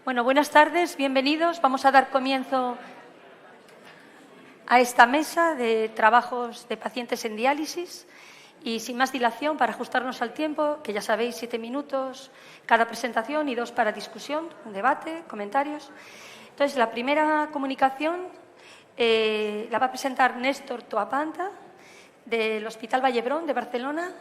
Bueno, buenas tardes, bienvenidos. Vamos a dar comienzo a esta mesa de trabajos de pacientes en diálisis y sin más dilación, para ajustarnos al tiempo, que ya sabéis, 7 minutos cada presentación y 2 para discusión, debate, comentarios. Entonces, la primera comunicación la va a presentar Néstor Toapanta, del Hospital Vallebrón de Barcelona,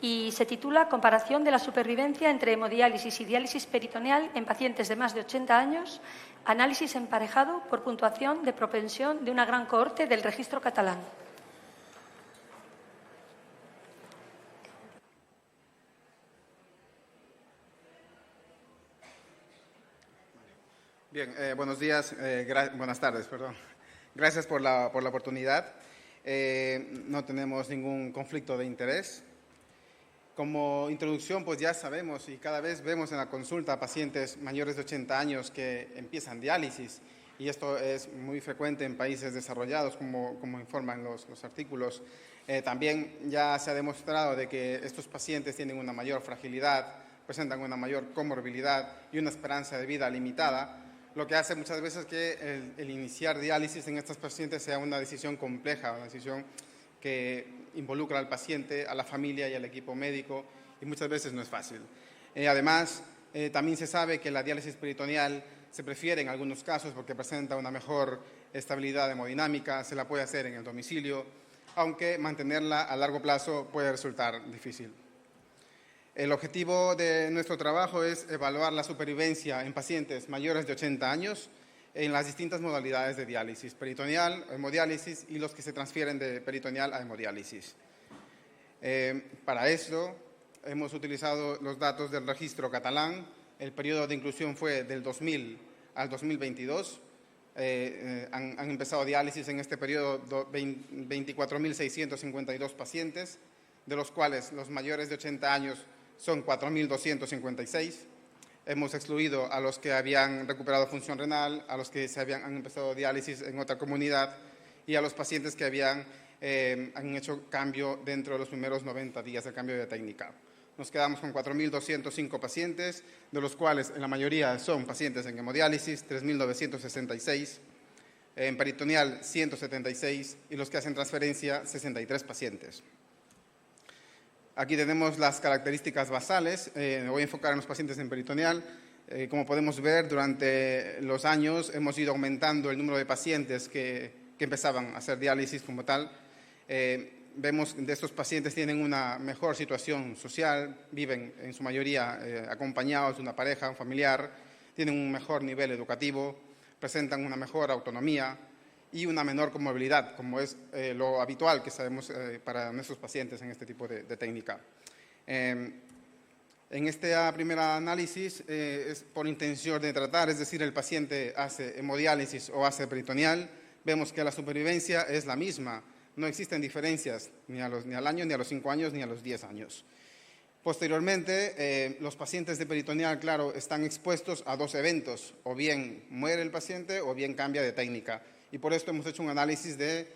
y se titula Comparación de la supervivencia entre hemodiálisis y diálisis peritoneal en pacientes de más de 80 años, análisis emparejado por puntuación de propensión de una gran cohorte del registro catalán. Bien, buenos días, buenas tardes, perdón. Gracias por la oportunidad. No tenemos ningún conflicto de interés. Como introducción, pues ya sabemos y cada vez vemos en la consulta pacientes mayores de 80 años que empiezan diálisis, y esto es muy frecuente en países desarrollados, como informan los artículos. También ya se ha demostrado de que estos pacientes tienen una mayor fragilidad, presentan una mayor comorbilidad y una esperanza de vida limitada, lo que hace muchas veces que el iniciar diálisis en estos pacientes sea una decisión compleja, una decisión que involucra al paciente, a la familia y al equipo médico, y muchas veces no es fácil. Además, también se sabe que la diálisis peritoneal se prefiere en algunos casos porque presenta una mejor estabilidad hemodinámica, se la puede hacer en el domicilio, aunque mantenerla a largo plazo puede resultar difícil. El objetivo de nuestro trabajo es evaluar la supervivencia en pacientes mayores de 80 años en las distintas modalidades de diálisis, peritoneal, hemodiálisis y los que se transfieren de peritoneal a hemodiálisis. Para esto hemos utilizado los datos del registro catalán. El periodo de inclusión fue del 2000 al 2022. Han empezado diálisis en este periodo 24.652 pacientes, de los cuales los mayores de 80 años son 4.256. Hemos excluido a los que habían recuperado función renal, a los que han empezado diálisis en otra comunidad y a los pacientes que han hecho cambio dentro de los primeros 90 días de cambio de técnica. Nos quedamos con 4.205 pacientes, de los cuales la mayoría son pacientes en hemodiálisis, 3.966, en peritoneal 176 y los que hacen transferencia 63 pacientes. Aquí tenemos las características basales. Me voy a enfocar en los pacientes en peritoneal. Como podemos ver, durante los años hemos ido aumentando el número de pacientes que empezaban a hacer diálisis como tal. Vemos que estos pacientes tienen una mejor situación social, viven en su mayoría acompañados de una pareja, un familiar, tienen un mejor nivel educativo, presentan una mejor autonomía y una menor comorbilidad, como es lo habitual que sabemos para nuestros pacientes en este tipo de técnica. En este primer análisis es por intención de tratar, es decir, el paciente hace hemodiálisis o hace peritoneal. Vemos que la supervivencia es la misma, no existen diferencias ni al año, ni a los 5 años, ni a los 10 años. Posteriormente, los pacientes de peritoneal, claro, están expuestos a 2 eventos, o bien muere el paciente o bien cambia de técnica. Y por esto hemos hecho un análisis de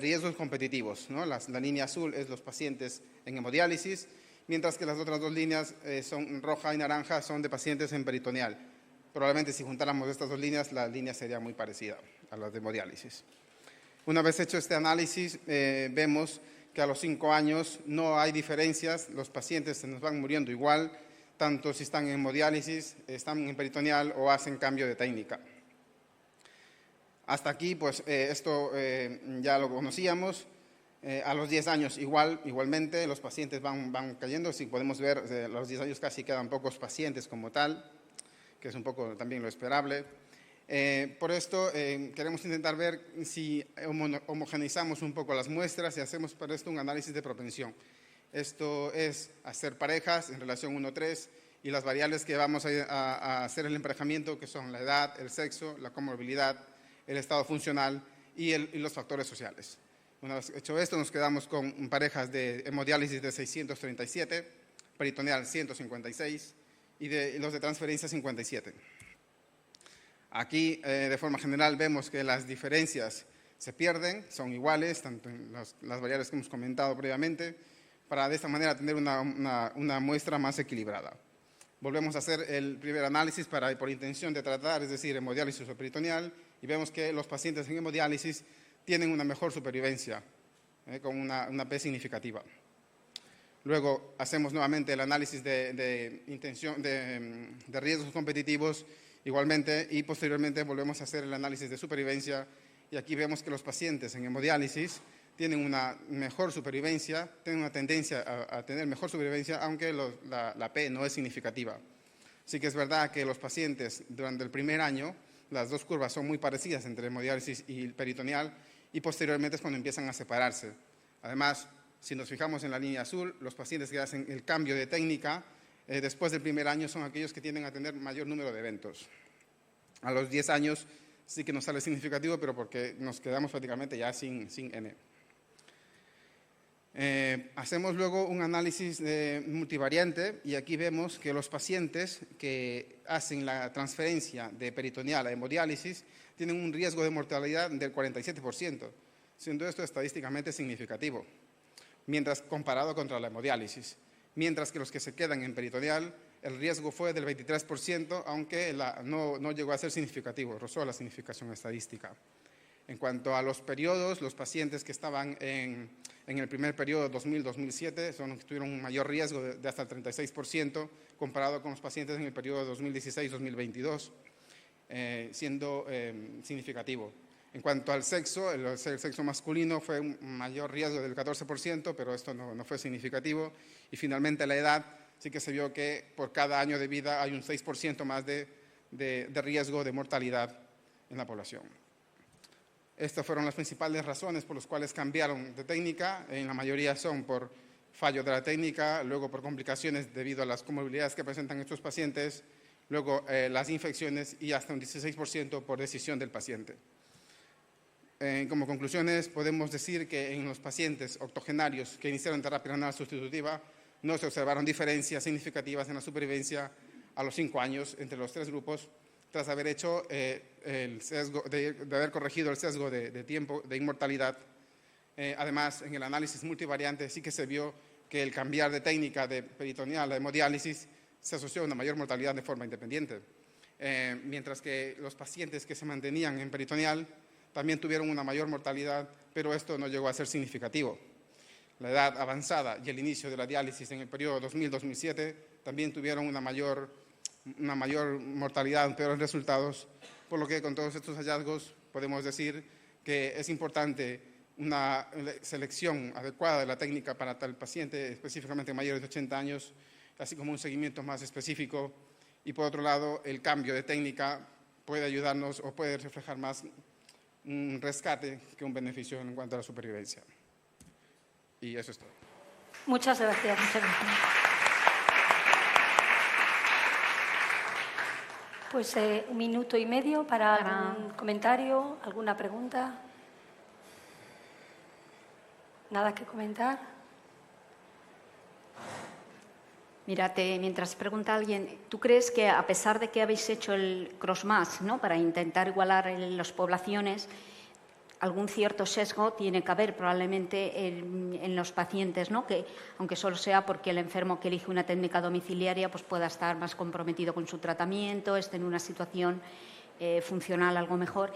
riesgos competitivos, ¿no? La línea azul es los pacientes en hemodiálisis, mientras que las otras 2 líneas, son roja y naranja, son de pacientes en peritoneal. Probablemente si juntáramos estas 2 líneas, la línea sería muy parecida a la de hemodiálisis. Una vez hecho este análisis, vemos que a los 5 años no hay diferencias, los pacientes se nos van muriendo igual, tanto si están en hemodiálisis, están en peritoneal o hacen cambio de técnica. Hasta aquí, pues esto ya lo conocíamos. A los 10 años igualmente los pacientes van cayendo. Si podemos ver, a los 10 años casi quedan pocos pacientes como tal, que es un poco también lo esperable. Por esto queremos intentar ver si homogeneizamos un poco las muestras y hacemos para esto un análisis de propensión. Esto es hacer parejas en relación 1:3 y las variables que vamos a hacer el emparejamiento, que son la edad, el sexo, la comorbilidad, el estado funcional y los factores sociales. Una vez hecho esto, nos quedamos con parejas de hemodiálisis de 637, peritoneal 156 y los de transferencia 57. Aquí, de forma general, vemos que las diferencias se pierden, son iguales, tanto en las variables que hemos comentado previamente, para de esta manera tener una muestra más equilibrada. volvemos a hacer el primer análisis por intención de tratar, es decir, hemodiálisis o peritoneal, y vemos que los pacientes en hemodiálisis tienen una mejor supervivencia, con una P significativa. Luego hacemos nuevamente el análisis de riesgos competitivos igualmente, y posteriormente volvemos a hacer el análisis de supervivencia, y aquí vemos que los pacientes en hemodiálisis tienen una mejor supervivencia, tienen una tendencia a tener mejor supervivencia, aunque la P no es significativa. Sí que es verdad que los pacientes durante el primer año, las dos curvas son muy parecidas entre hemodiálisis y peritoneal, y posteriormente es cuando empiezan a separarse. Además, si nos fijamos en la línea azul, los pacientes que hacen el cambio de técnica después del primer año son aquellos que tienden a tener mayor número de eventos. A los 10 años sí que nos sale significativo, pero porque nos quedamos prácticamente ya sin N. Hacemos luego un análisis multivariante, y aquí vemos que los pacientes que hacen la transferencia de peritoneal a hemodiálisis tienen un riesgo de mortalidad del 47%, siendo esto estadísticamente significativo, mientras comparado contra la hemodiálisis. Mientras que los que se quedan en peritoneal, el riesgo fue del 23%, aunque no llegó a ser significativo, rozó la significación estadística. En cuanto a los periodos, los pacientes que estaban en el primer periodo 2000-2007 son los que tuvieron un mayor riesgo de hasta el 36%, comparado con los pacientes en el periodo 2016-2022, siendo significativo. En cuanto al sexo, el sexo masculino fue un mayor riesgo del 14%, pero esto no fue significativo. Y finalmente la edad, sí que se vio que por cada año de vida hay un 6% más de riesgo de mortalidad en la población. Estas fueron las principales razones por las cuales cambiaron de técnica. En la mayoría son por fallo de la técnica, luego por complicaciones debido a las comorbilidades que presentan estos pacientes, luego las infecciones, y hasta un 16% por decisión del paciente. Como conclusiones, podemos decir que en los pacientes octogenarios que iniciaron terapia renal sustitutiva no se observaron diferencias significativas en la supervivencia a los 5 años entre los 3 grupos, tras haber hecho el sesgo, de haber corregido el sesgo de tiempo de inmortalidad. Además, en el análisis multivariante sí que se vio que el cambiar de técnica de peritoneal a hemodiálisis se asoció a una mayor mortalidad de forma independiente, mientras que los pacientes que se mantenían en peritoneal también tuvieron una mayor mortalidad, pero esto no llegó a ser significativo. La edad avanzada y el inicio de la diálisis en el periodo 2000-2007 también tuvieron una mayor mortalidad, peores resultados, por lo que con todos estos hallazgos podemos decir que es importante una selección adecuada de la técnica para tal paciente, específicamente mayores de 80 años, así como un seguimiento más específico, y por otro lado el cambio de técnica puede ayudarnos o puede reflejar más un rescate que un beneficio en cuanto a la supervivencia. Y eso es todo. Muchas gracias. Pues 1 minuto y medio para algún comentario, alguna pregunta. ¿Nada que comentar? Mírate, mientras pregunta alguien, ¿tú crees que a pesar de que habéis hecho el cross-match, ¿no?, para intentar igualar las poblaciones, algún cierto sesgo tiene que haber probablemente en los pacientes, ¿no?, que aunque solo sea porque el enfermo que elige una técnica domiciliaria pues pueda estar más comprometido con su tratamiento, esté en una situación funcional algo mejor,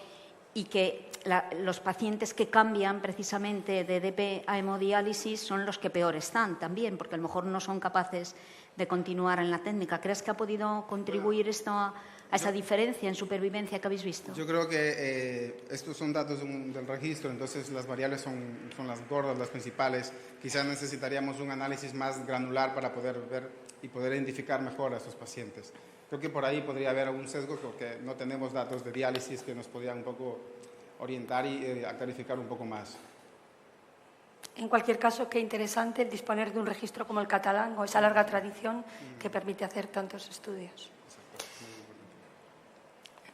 y que los pacientes que cambian precisamente de DP a hemodiálisis son los que peor están también, porque a lo mejor no son capaces de continuar en la técnica? ¿Crees que ha podido contribuir esto a esa diferencia en supervivencia que habéis visto? Yo creo que estos son datos del registro, entonces las variables son las gordas, las principales. Quizás necesitaríamos un análisis más granular para poder ver y poder identificar mejor a estos pacientes. Creo que por ahí podría haber algún sesgo porque no tenemos datos de diálisis que nos podrían un poco orientar y clarificar un poco más. En cualquier caso, qué interesante el disponer de un registro como el catalán o esa larga tradición que permite hacer tantos estudios.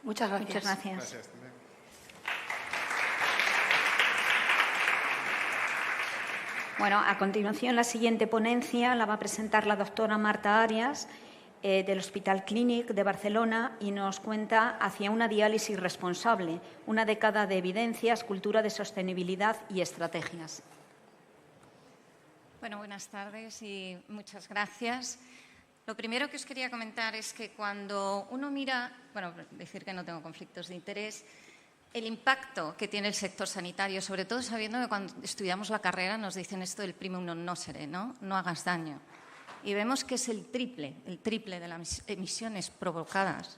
Muchas gracias. Muchas gracias. Gracias. Bueno, a continuación la siguiente ponencia la va a presentar la doctora Marta Arias del Hospital Clínic de Barcelona y nos cuenta Hacia una diálisis responsable, una década de evidencias, cultura de sostenibilidad y estrategias. Bueno, buenas tardes y muchas gracias. Lo primero que os quería comentar es que cuando uno mira, bueno, decir que no tengo conflictos de interés, el impacto que tiene el sector sanitario, sobre todo sabiendo que cuando estudiamos la carrera nos dicen esto del primum non nocere, ¿no? No hagas daño. Y vemos que es el triple de las emisiones provocadas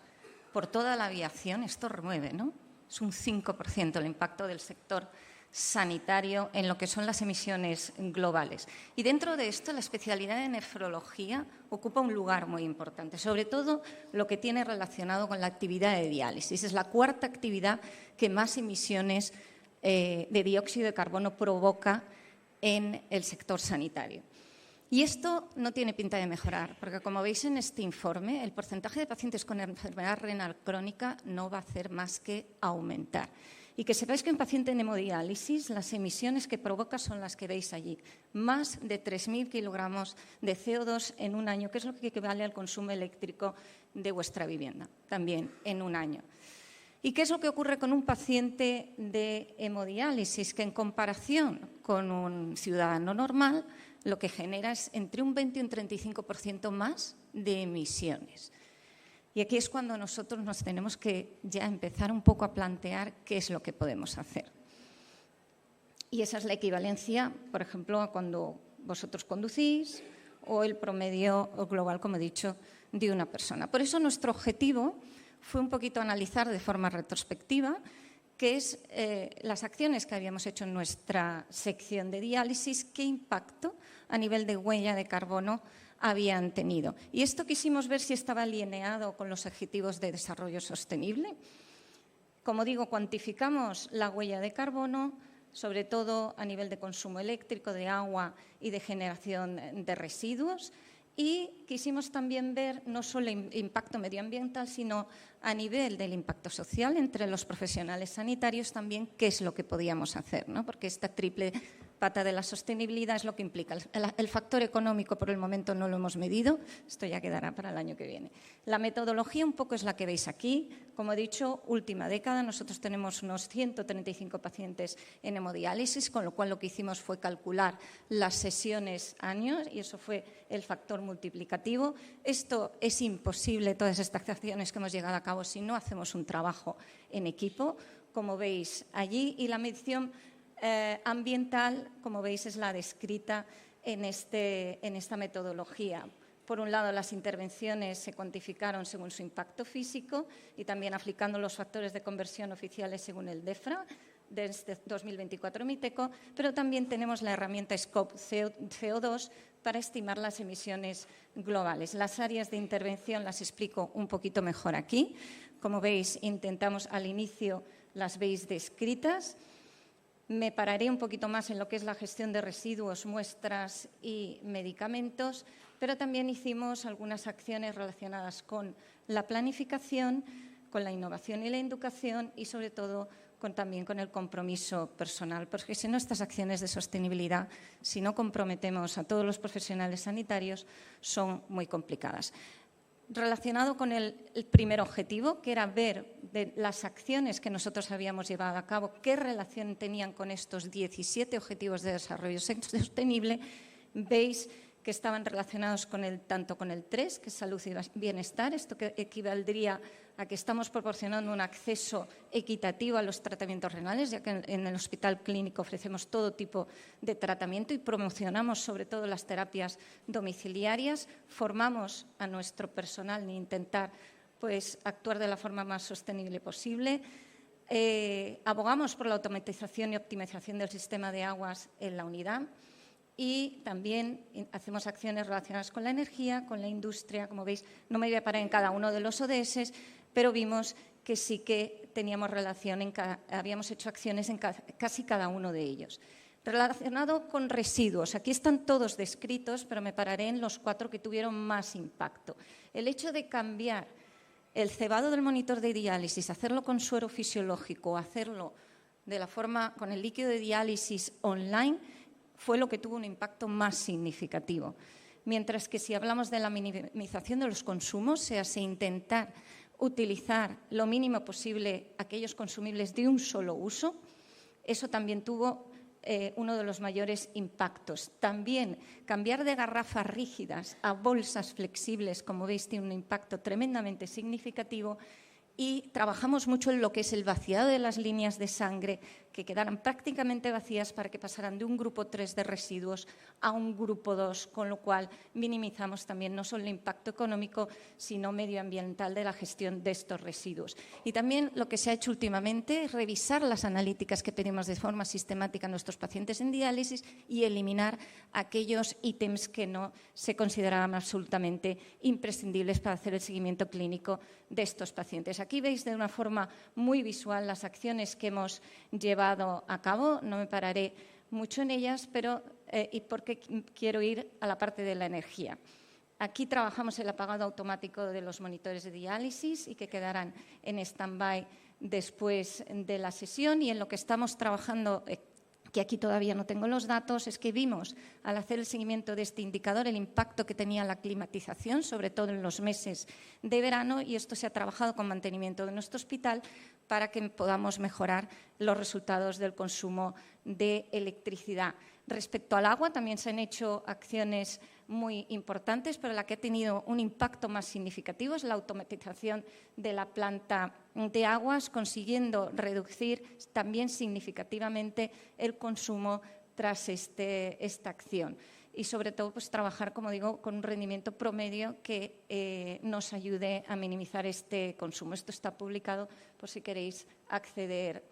por toda la aviación. Esto remueve, ¿no? Es un 5% el impacto del sector sanitario en lo que son las emisiones globales. Y dentro de esto, la especialidad de nefrología ocupa un lugar muy importante, sobre todo lo que tiene relacionado con la actividad de diálisis. Es la cuarta actividad que más emisiones de dióxido de carbono provoca en el sector sanitario. Y esto no tiene pinta de mejorar, porque como veis en este informe, el porcentaje de pacientes con enfermedad renal crónica no va a hacer más que aumentar. Y que sepáis que un paciente en hemodiálisis, las emisiones que provoca son las que veis allí. Más de 3.000 kilogramos de CO2 en un año, que es lo que equivale al consumo eléctrico de vuestra vivienda, también en un año. ¿Y qué es lo que ocurre con un paciente de hemodiálisis? Que en comparación con un ciudadano normal, lo que genera es entre un 20 y un 35% más de emisiones. Y aquí es cuando nosotros nos tenemos que ya empezar un poco a plantear qué es lo que podemos hacer. Y esa es la equivalencia, por ejemplo, cuando vosotros conducís o el promedio global, como he dicho, de una persona. Por eso nuestro objetivo fue un poquito analizar de forma retrospectiva qué es las acciones que habíamos hecho en nuestra sección de diálisis, qué impacto a nivel de huella de carbono habían tenido. Y esto quisimos ver si estaba alineado con los objetivos de desarrollo sostenible. Como digo, cuantificamos la huella de carbono, sobre todo a nivel de consumo eléctrico, de agua y de generación de residuos. Y quisimos también ver no solo el impacto medioambiental, sino a nivel del impacto social entre los profesionales sanitarios también qué es lo que podíamos hacer, ¿no? Porque esta triple pata de la sostenibilidad es lo que implica. El factor económico por el momento no lo hemos medido, esto ya quedará para el año que viene. La metodología un poco es la que veis aquí. Como he dicho, última década, nosotros tenemos unos 135 pacientes en hemodiálisis, con lo cual lo que hicimos fue calcular las sesiones años y eso fue el factor multiplicativo. Esto es imposible, todas estas acciones que hemos llevado a cabo, si no hacemos un trabajo en equipo, como veis allí, y la medición ambiental, como veis, es la descrita en esta metodología. Por un lado, las intervenciones se cuantificaron según su impacto físico y también aplicando los factores de conversión oficiales según el DEFRA desde 2024 MITECO, pero también tenemos la herramienta SCOPE CO2 para estimar las emisiones globales. Las áreas de intervención las explico un poquito mejor aquí. Como veis, intentamos al inicio, las veis descritas. Me pararé un poquito más en lo que es la gestión de residuos, muestras y medicamentos, pero también hicimos algunas acciones relacionadas con la planificación, con la innovación y la educación y, sobre todo, también con el compromiso personal, porque si no, estas acciones de sostenibilidad, si no comprometemos a todos los profesionales sanitarios, son muy complicadas. Relacionado con el primer objetivo, que era ver de las acciones que nosotros habíamos llevado a cabo, qué relación tenían con estos 17 objetivos de desarrollo sostenible, veis que estaban relacionados tanto con el 3, que es salud y bienestar, esto que equivaldría a que estamos proporcionando un acceso equitativo a los tratamientos renales, ya que en el hospital clínico ofrecemos todo tipo de tratamiento y promocionamos sobre todo las terapias domiciliarias, formamos a nuestro personal en intentar actuar de la forma más sostenible posible, abogamos por la automatización y optimización del sistema de aguas en la unidad, y también hacemos acciones relacionadas con la energía, con la industria. Como veis, no me voy a parar en cada uno de los ODS, pero vimos que sí que teníamos relación, habíamos hecho acciones en casi cada uno de ellos. Relacionado con residuos, aquí están todos descritos, pero me pararé en los 4 que tuvieron más impacto. El hecho de cambiar el cebado del monitor de diálisis, hacerlo con suero fisiológico, hacerlo de la forma con el líquido de diálisis online, fue lo que tuvo un impacto más significativo. Mientras que si hablamos de la minimización de los consumos, se intentar utilizar lo mínimo posible aquellos consumibles de un solo uso, eso también tuvo uno de los mayores impactos. También cambiar de garrafas rígidas a bolsas flexibles, como veis, tiene un impacto tremendamente significativo. Y trabajamos mucho en lo que es el vaciado de las líneas de sangre, que quedaran prácticamente vacías para que pasaran de un grupo 3 de residuos a un grupo 2, con lo cual minimizamos también no solo el impacto económico, sino medioambiental de la gestión de estos residuos. Y también lo que se ha hecho últimamente es revisar las analíticas que pedimos de forma sistemática a nuestros pacientes en diálisis y eliminar aquellos ítems que no se consideraban absolutamente imprescindibles para hacer el seguimiento clínico de estos pacientes. Aquí veis de una forma muy visual las acciones que hemos llevado a cabo. No me pararé mucho en ellas, pero y porque quiero ir a la parte de la energía. Aquí trabajamos el apagado automático de los monitores de diálisis y que quedarán en stand-by después de la sesión, y en lo que estamos trabajando, que aquí todavía no tengo los datos, es que vimos al hacer el seguimiento de este indicador el impacto que tenía la climatización, sobre todo en los meses de verano, y esto se ha trabajado con mantenimiento de nuestro hospital para que podamos mejorar los resultados del consumo de electricidad. Respecto al agua, también se han hecho acciones muy importantes, pero la que ha tenido un impacto más significativo es la automatización de la planta de aguas, consiguiendo reducir también significativamente el consumo tras esta acción. Y sobre todo, pues, trabajar, como digo, con un rendimiento promedio que nos ayude a minimizar este consumo. Esto está publicado por si queréis acceder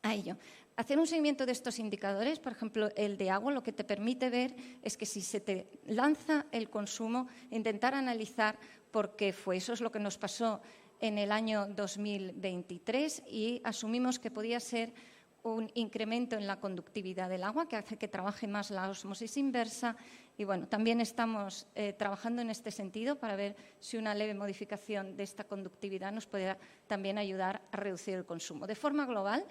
a ello. Hacer un seguimiento de estos indicadores, por ejemplo, el de agua, lo que te permite ver es que si se te lanza el consumo, intentar analizar por qué fue. Eso es lo que nos pasó en el año 2023 y asumimos que podía ser un incremento en la conductividad del agua, que hace que trabaje más la ósmosis inversa. Y bueno, también estamos trabajando en este sentido para ver si una leve modificación de esta conductividad nos puede también ayudar a reducir el consumo. De forma global,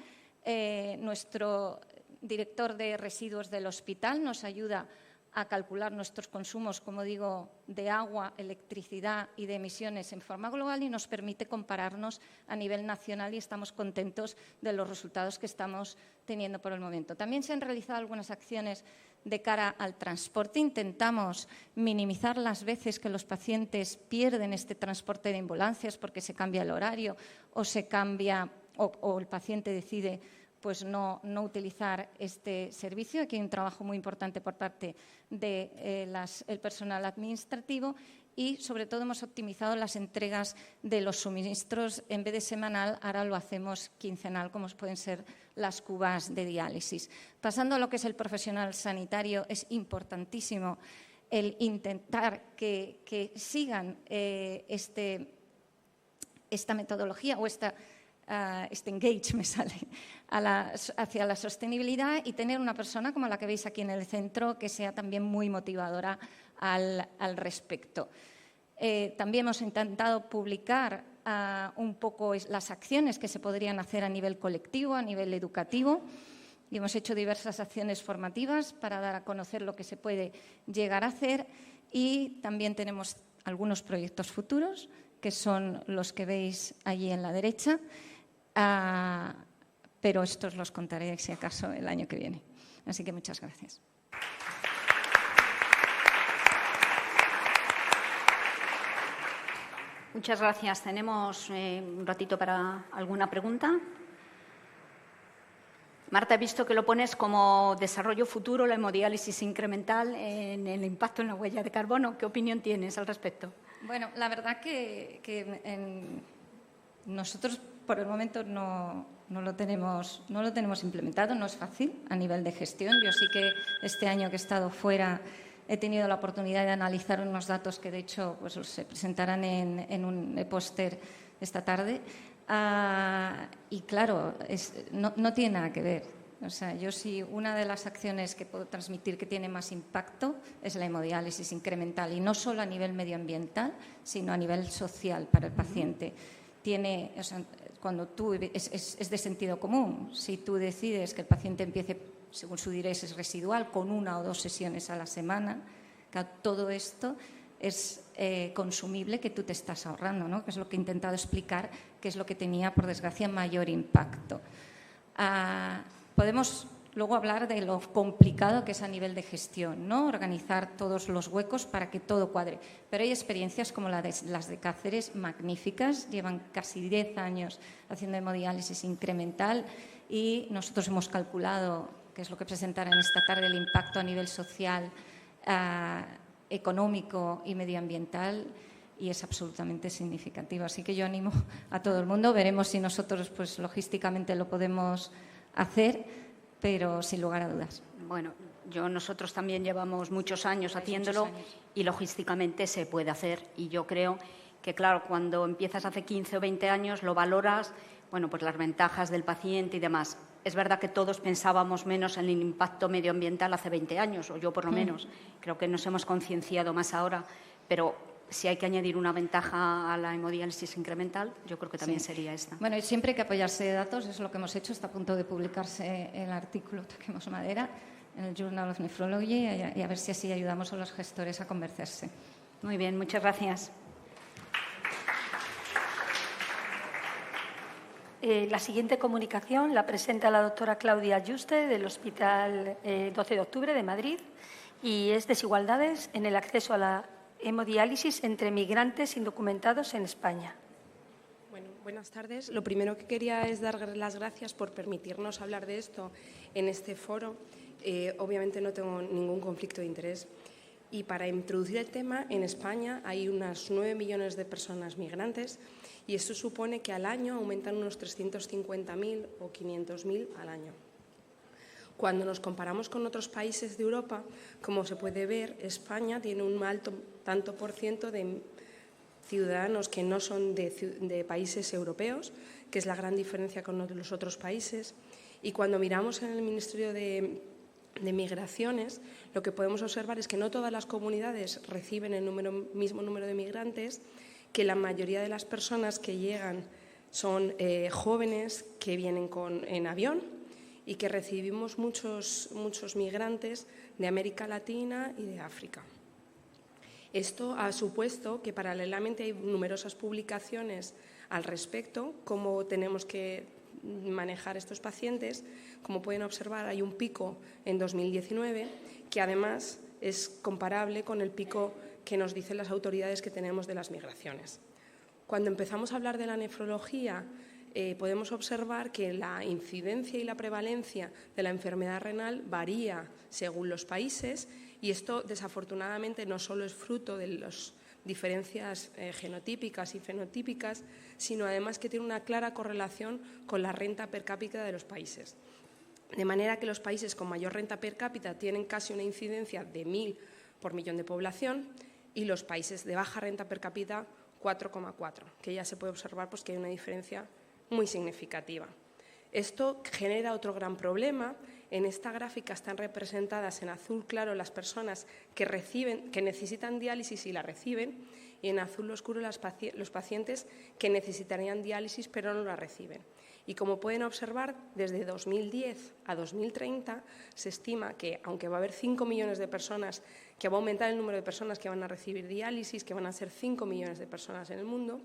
nuestro director de residuos del hospital nos ayuda a calcular nuestros consumos, como digo, de agua, electricidad y de emisiones en forma global, y nos permite compararnos a nivel nacional, y estamos contentos de los resultados que estamos teniendo por el momento. También se han realizado algunas acciones de cara al transporte. Intentamos minimizar las veces que los pacientes pierden este transporte de ambulancias porque se cambia el horario o se cambia o el paciente decide pues no utilizar este servicio. Aquí hay un trabajo muy importante por parte del personal administrativo, y sobre todo hemos optimizado las entregas de los suministros. En vez de semanal, ahora lo hacemos quincenal, como pueden ser las cubas de diálisis. Pasando a lo que es el profesional sanitario, es importantísimo el intentar que sigan esta metodología o este engage me sale hacia la sostenibilidad, y tener una persona como la que veis aquí en el centro que sea también muy motivadora al respecto. También hemos intentado publicar un poco las acciones que se podrían hacer a nivel colectivo, a nivel educativo, y hemos hecho diversas acciones formativas para dar a conocer lo que se puede llegar a hacer, y también tenemos algunos proyectos futuros que son los que veis allí en la derecha. Pero estos los contaré, si acaso, el año que viene. Así que muchas gracias. Muchas gracias. Tenemos un ratito para alguna pregunta. Marta, he visto que lo pones como desarrollo futuro, la hemodiálisis incremental en el impacto en la huella de carbono. ¿Qué opinión tienes al respecto? Bueno, la verdad que nosotros por el momento no lo tenemos implementado. No es fácil a nivel de gestión. Yo sí que este año que he estado fuera he tenido la oportunidad de analizar unos datos que, de hecho, pues se presentarán en un póster esta tarde. Y claro, no tiene nada que ver. O sea, yo sí, una de las acciones que puedo transmitir que tiene más impacto es la hemodiálisis incremental, y no solo a nivel medioambiental, sino a nivel social para el paciente. Tiene, o sea, cuando tú es de sentido común. Si tú decides que el paciente empiece, según su diuresis residual, con 1 o 2 sesiones a la semana, todo esto es consumible que tú te estás ahorrando, ¿no? Que es lo que he intentado explicar, que es lo que tenía, por desgracia, mayor impacto. Podemos luego hablar de lo complicado que es a nivel de gestión, ¿no? Organizar todos los huecos para que todo cuadre. Pero hay experiencias como las de Cáceres magníficas, llevan casi 10 años haciendo hemodiálisis incremental y nosotros hemos calculado, que es lo que presentarán esta tarde, el impacto a nivel social, económico y medioambiental, y es absolutamente significativo. Así que yo animo a todo el mundo. Veremos si nosotros pues logísticamente lo podemos hacer, pero sin lugar a dudas. Bueno, nosotros también llevamos muchos años haciéndolo y logísticamente se puede hacer. Y yo creo que, claro, cuando empiezas hace 15 o 20 años lo valoras, bueno, pues las ventajas del paciente y demás. Es verdad que todos pensábamos menos en el impacto medioambiental hace 20 años, o yo por lo menos. Creo que nos hemos concienciado más ahora, pero si hay que añadir una ventaja a la hemodiálisis incremental, yo creo que también sería esta. Bueno, y siempre hay que apoyarse de datos, es lo que hemos hecho. Está a punto de publicarse el artículo Toquemos Madera en el Journal of Nephrology y a ver si así ayudamos a los gestores a convencerse. Muy bien, muchas gracias. La siguiente comunicación la presenta la doctora Claudia Juste del Hospital 12 de Octubre de Madrid y es desigualdades en el acceso a la hemodiálisis entre migrantes indocumentados en España. Bueno, buenas tardes. Lo primero que quería es dar las gracias por permitirnos hablar de esto en este foro. Obviamente no tengo ningún conflicto de interés. Y para introducir el tema, en España hay unas 9 millones de personas migrantes y esto supone que al año aumentan unos 350.000 o 500.000 al año. Cuando nos comparamos con otros países de Europa, como se puede ver, España tiene un alto tanto por ciento de ciudadanos que no son de países europeos, que es la gran diferencia con los otros países. Y cuando miramos en el Ministerio de Migraciones, lo que podemos observar es que no todas las comunidades reciben el mismo número de migrantes, que la mayoría de las personas que llegan son jóvenes que vienen en avión y que recibimos muchos migrantes de América Latina y de África. Esto ha supuesto que paralelamente hay numerosas publicaciones al respecto, cómo tenemos que manejar estos pacientes. Como pueden observar, hay un pico en 2019 que además es comparable con el pico que nos dicen las autoridades que tenemos de las migraciones. Cuando empezamos a hablar de la nefrología, podemos observar que la incidencia y la prevalencia de la enfermedad renal varía según los países y esto desafortunadamente no solo es fruto de las diferencias genotípicas y fenotípicas, sino además que tiene una clara correlación con la renta per cápita de los países. De manera que los países con mayor renta per cápita tienen casi una incidencia de 1.000 por millón de población y los países de baja renta per cápita 4,4, que ya se puede observar pues, que hay una diferencia muy significativa. Esto genera otro gran problema. En esta gráfica están representadas en azul claro las personas que necesitan diálisis y la reciben, y en azul oscuro los pacientes que necesitarían diálisis pero no la reciben. Y como pueden observar, desde 2010 a 2030 se estima que, aunque va a haber 5 millones de personas, que va a aumentar el número de personas que van a recibir diálisis, que van a ser 5 millones de personas en el mundo,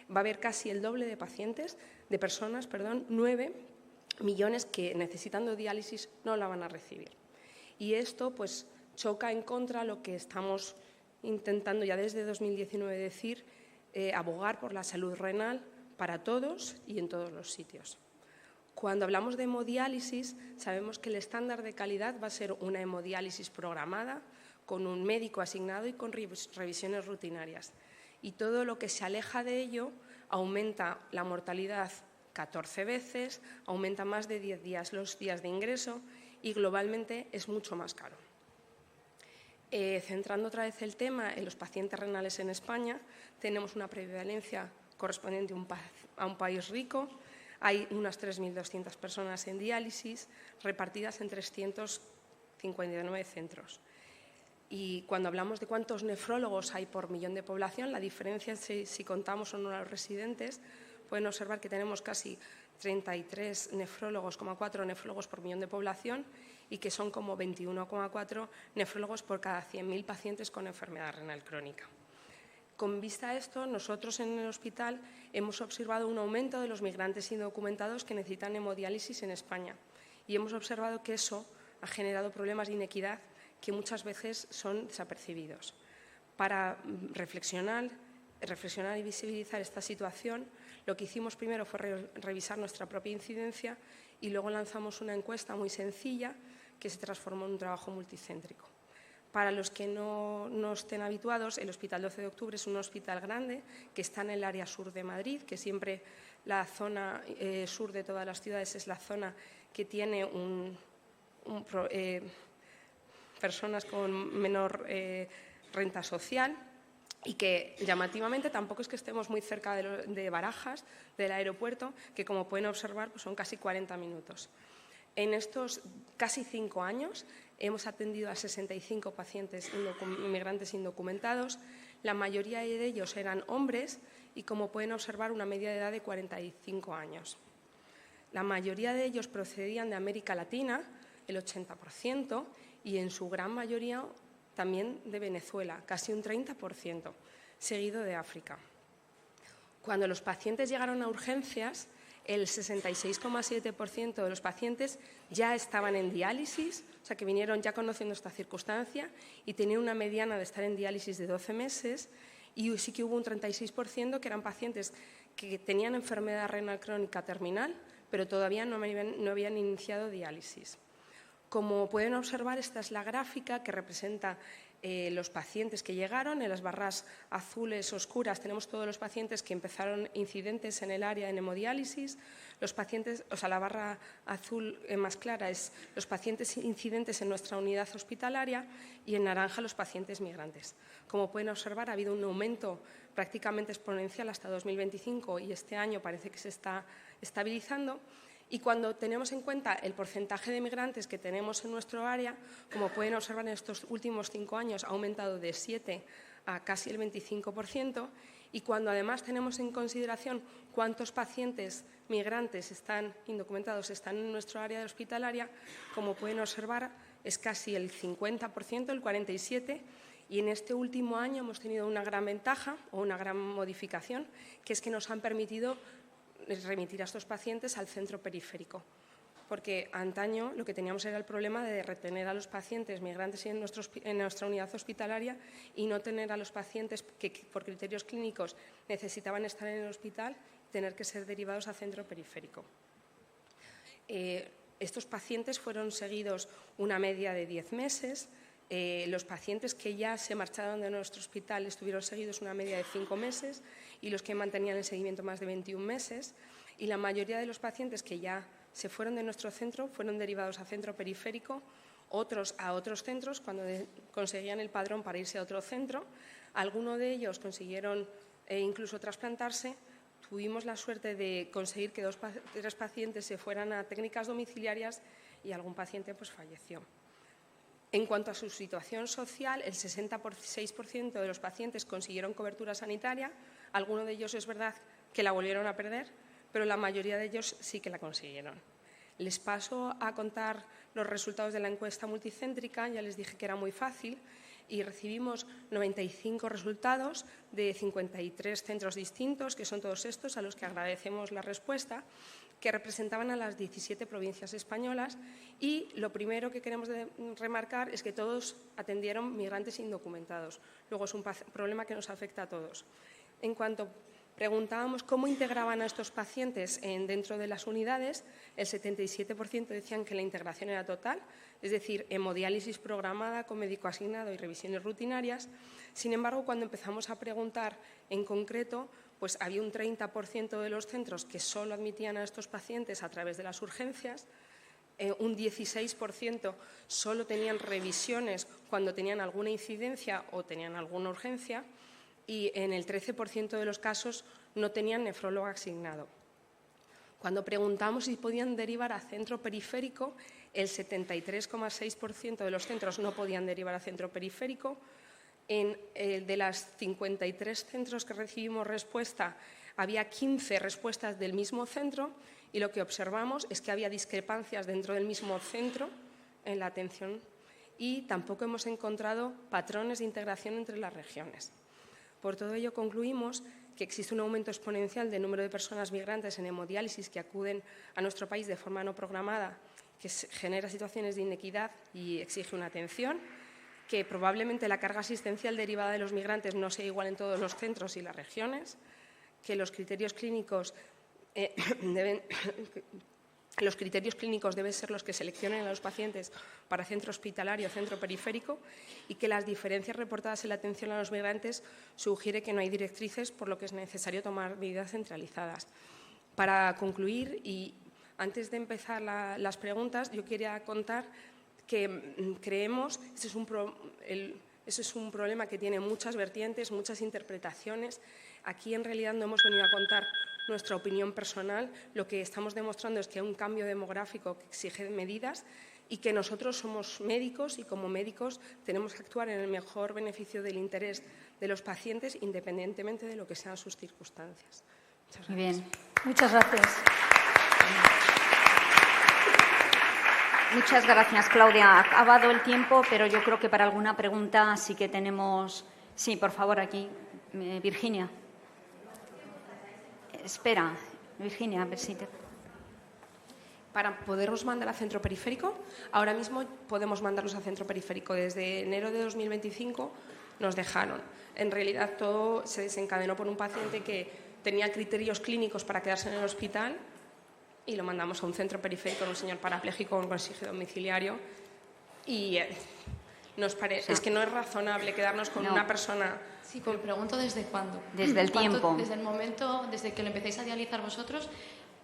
va a haber casi el doble de personas, 9 millones que necesitando diálisis no la van a recibir. Y esto pues choca en contra lo que estamos intentando ya desde 2019 decir, abogar por la salud renal para todos y en todos los sitios. Cuando hablamos de hemodiálisis, sabemos que el estándar de calidad va a ser una hemodiálisis programada, con un médico asignado y con revisiones rutinarias. Y todo lo que se aleja de ello aumenta la mortalidad 14 veces, aumenta más de 10 días los días de ingreso y globalmente es mucho más caro. Centrando otra vez el tema en los pacientes renales en España, tenemos una prevalencia correspondiente a un país rico. Hay unas 3.200 personas en diálisis repartidas en 359 centros. Y cuando hablamos de cuántos nefrólogos hay por millón de población, la diferencia si contamos o no a los residentes, pueden observar que tenemos casi 33 nefrólogos, 4 nefrólogos por millón de población y que son como 21,4 nefrólogos por cada 100.000 pacientes con enfermedad renal crónica. Con vista a esto, nosotros en el hospital hemos observado un aumento de los migrantes indocumentados que necesitan hemodiálisis en España Y hemos observado que eso ha generado problemas de inequidad que muchas veces son desapercibidos. Para reflexionar y visibilizar esta situación, lo que hicimos primero fue revisar nuestra propia incidencia y luego lanzamos una encuesta muy sencilla que se transformó en un trabajo multicéntrico. Para los que no estén habituados, el Hospital 12 de Octubre es un hospital grande que está en el área sur de Madrid, que siempre la zona sur de todas las ciudades es la zona que tiene personas con menor renta social y que llamativamente tampoco es que estemos muy cerca de Barajas, del aeropuerto, que como pueden observar pues son casi 40 minutos. En estos casi 5 años hemos atendido a 65 pacientes inmigrantes indocumentados. La mayoría de ellos eran hombres y, como pueden observar, una media de edad de 45 años. La mayoría de ellos procedían de América Latina, el 80%, y en su gran mayoría también de Venezuela, casi un 30%, seguido de África. Cuando los pacientes llegaron a urgencias, el 66,7% de los pacientes ya estaban en diálisis, o sea que vinieron ya conociendo esta circunstancia y tenían una mediana de estar en diálisis de 12 meses, y sí que hubo un 36% que eran pacientes que tenían enfermedad renal crónica terminal, pero todavía no habían iniciado diálisis. Como pueden observar, esta es la gráfica que representa los pacientes que llegaron. En las barras azules oscuras tenemos todos los pacientes que empezaron incidentes en el área en hemodiálisis. Los pacientes, o sea, la barra azul más clara es los pacientes incidentes en nuestra unidad hospitalaria y en naranja los pacientes migrantes. Como pueden observar, ha habido un aumento prácticamente exponencial hasta 2025 y este año parece que se está estabilizando. Y cuando tenemos en cuenta el porcentaje de migrantes que tenemos en nuestro área, como pueden observar, en estos últimos 5 años ha aumentado de 7 a casi el 25%, y cuando además tenemos en consideración cuántos pacientes migrantes indocumentados están en nuestro área hospitalaria, como pueden observar, es casi el 50%, el 47%, y en este último año hemos tenido una gran ventaja o una gran modificación, que es que nos han permitido remitir a estos pacientes al centro periférico, porque antaño lo que teníamos era el problema de retener a los pacientes migrantes en nuestra unidad hospitalaria y no tener a los pacientes que por criterios clínicos necesitaban estar en el hospital y tener que ser derivados a centro periférico. Estos pacientes fueron seguidos una media de 10 meses. Los pacientes que ya se marcharon de nuestro hospital estuvieron seguidos una media de 5 meses y los que mantenían el seguimiento más de 21 meses. Y la mayoría de los pacientes que ya se fueron de nuestro centro fueron derivados a centro periférico, otros a otros centros cuando conseguían el padrón para irse a otro centro. Algunos de ellos consiguieron incluso trasplantarse. Tuvimos la suerte de conseguir que 3 pacientes se fueran a técnicas domiciliarias y algún paciente pues falleció. En cuanto a su situación social, el 66% de los pacientes consiguieron cobertura sanitaria. Algunos de ellos es verdad que la volvieron a perder, pero la mayoría de ellos sí que la consiguieron. Les paso a contar los resultados de la encuesta multicéntrica. Ya les dije que era muy fácil y recibimos 95 resultados de 53 centros distintos, que son todos estos, a los que agradecemos la respuesta, que representaban a las 17 provincias españolas, y lo primero que queremos remarcar es que todos atendieron migrantes indocumentados. Luego es un problema que nos afecta a todos. En cuanto preguntábamos cómo integraban a estos pacientes dentro de las unidades, el 77% decían que la integración era total, es decir, hemodiálisis programada con médico asignado y revisiones rutinarias. Sin embargo, cuando empezamos a preguntar en concreto, pues había un 30% de los centros que solo admitían a estos pacientes a través de las urgencias, un 16% solo tenían revisiones cuando tenían alguna incidencia o tenían alguna urgencia, y en el 13% de los casos no tenían nefrólogo asignado. Cuando preguntamos si podían derivar a centro periférico, el 73,6% de los centros no podían derivar a centro periférico. De las 53 centros que recibimos respuesta, había 15 respuestas del mismo centro, y lo que observamos es que había discrepancias dentro del mismo centro en la atención, y tampoco hemos encontrado patrones de integración entre las regiones. Por todo ello, concluimos que existe un aumento exponencial del número de personas migrantes en hemodiálisis que acuden a nuestro país de forma no programada, que genera situaciones de inequidad y exige una atención, que probablemente la carga asistencial derivada de los migrantes no sea igual en todos los centros y las regiones, que los criterios clínicos deben ser los que seleccionen a los pacientes para centro hospitalario o centro periférico, y que las diferencias reportadas en la atención a los migrantes sugiere que no hay directrices, por lo que es necesario tomar medidas centralizadas. Para concluir, y antes de empezar las preguntas, yo quería contar que creemos, ese es un problema que tiene muchas vertientes, muchas interpretaciones. Aquí en realidad no hemos venido a contar nuestra opinión personal, lo que estamos demostrando es que hay un cambio demográfico que exige medidas y que nosotros somos médicos y como médicos tenemos que actuar en el mejor beneficio del interés de los pacientes independientemente de lo que sean sus circunstancias. Muchas gracias. Muy bien. Muchas gracias. Muchas gracias, Claudia. Ha acabado el tiempo, pero yo creo que para alguna pregunta sí que tenemos… Sí, por favor, aquí. Virginia. Espera, Virginia, a ver si te… Para poderlos mandar a centro periférico, ahora mismo podemos mandarlos a centro periférico. Desde enero de 2025 nos dejaron. En realidad todo se desencadenó por un paciente que tenía criterios clínicos para quedarse en el hospital y lo mandamos a un centro periférico, un señor parapléjico con consigo domiciliario. Y es que no es razonable quedarnos con una persona… Sí, pero pregunto ¿desde cuándo? Desde el tiempo. ¿Desde el momento, desde que lo empecéis a dializar vosotros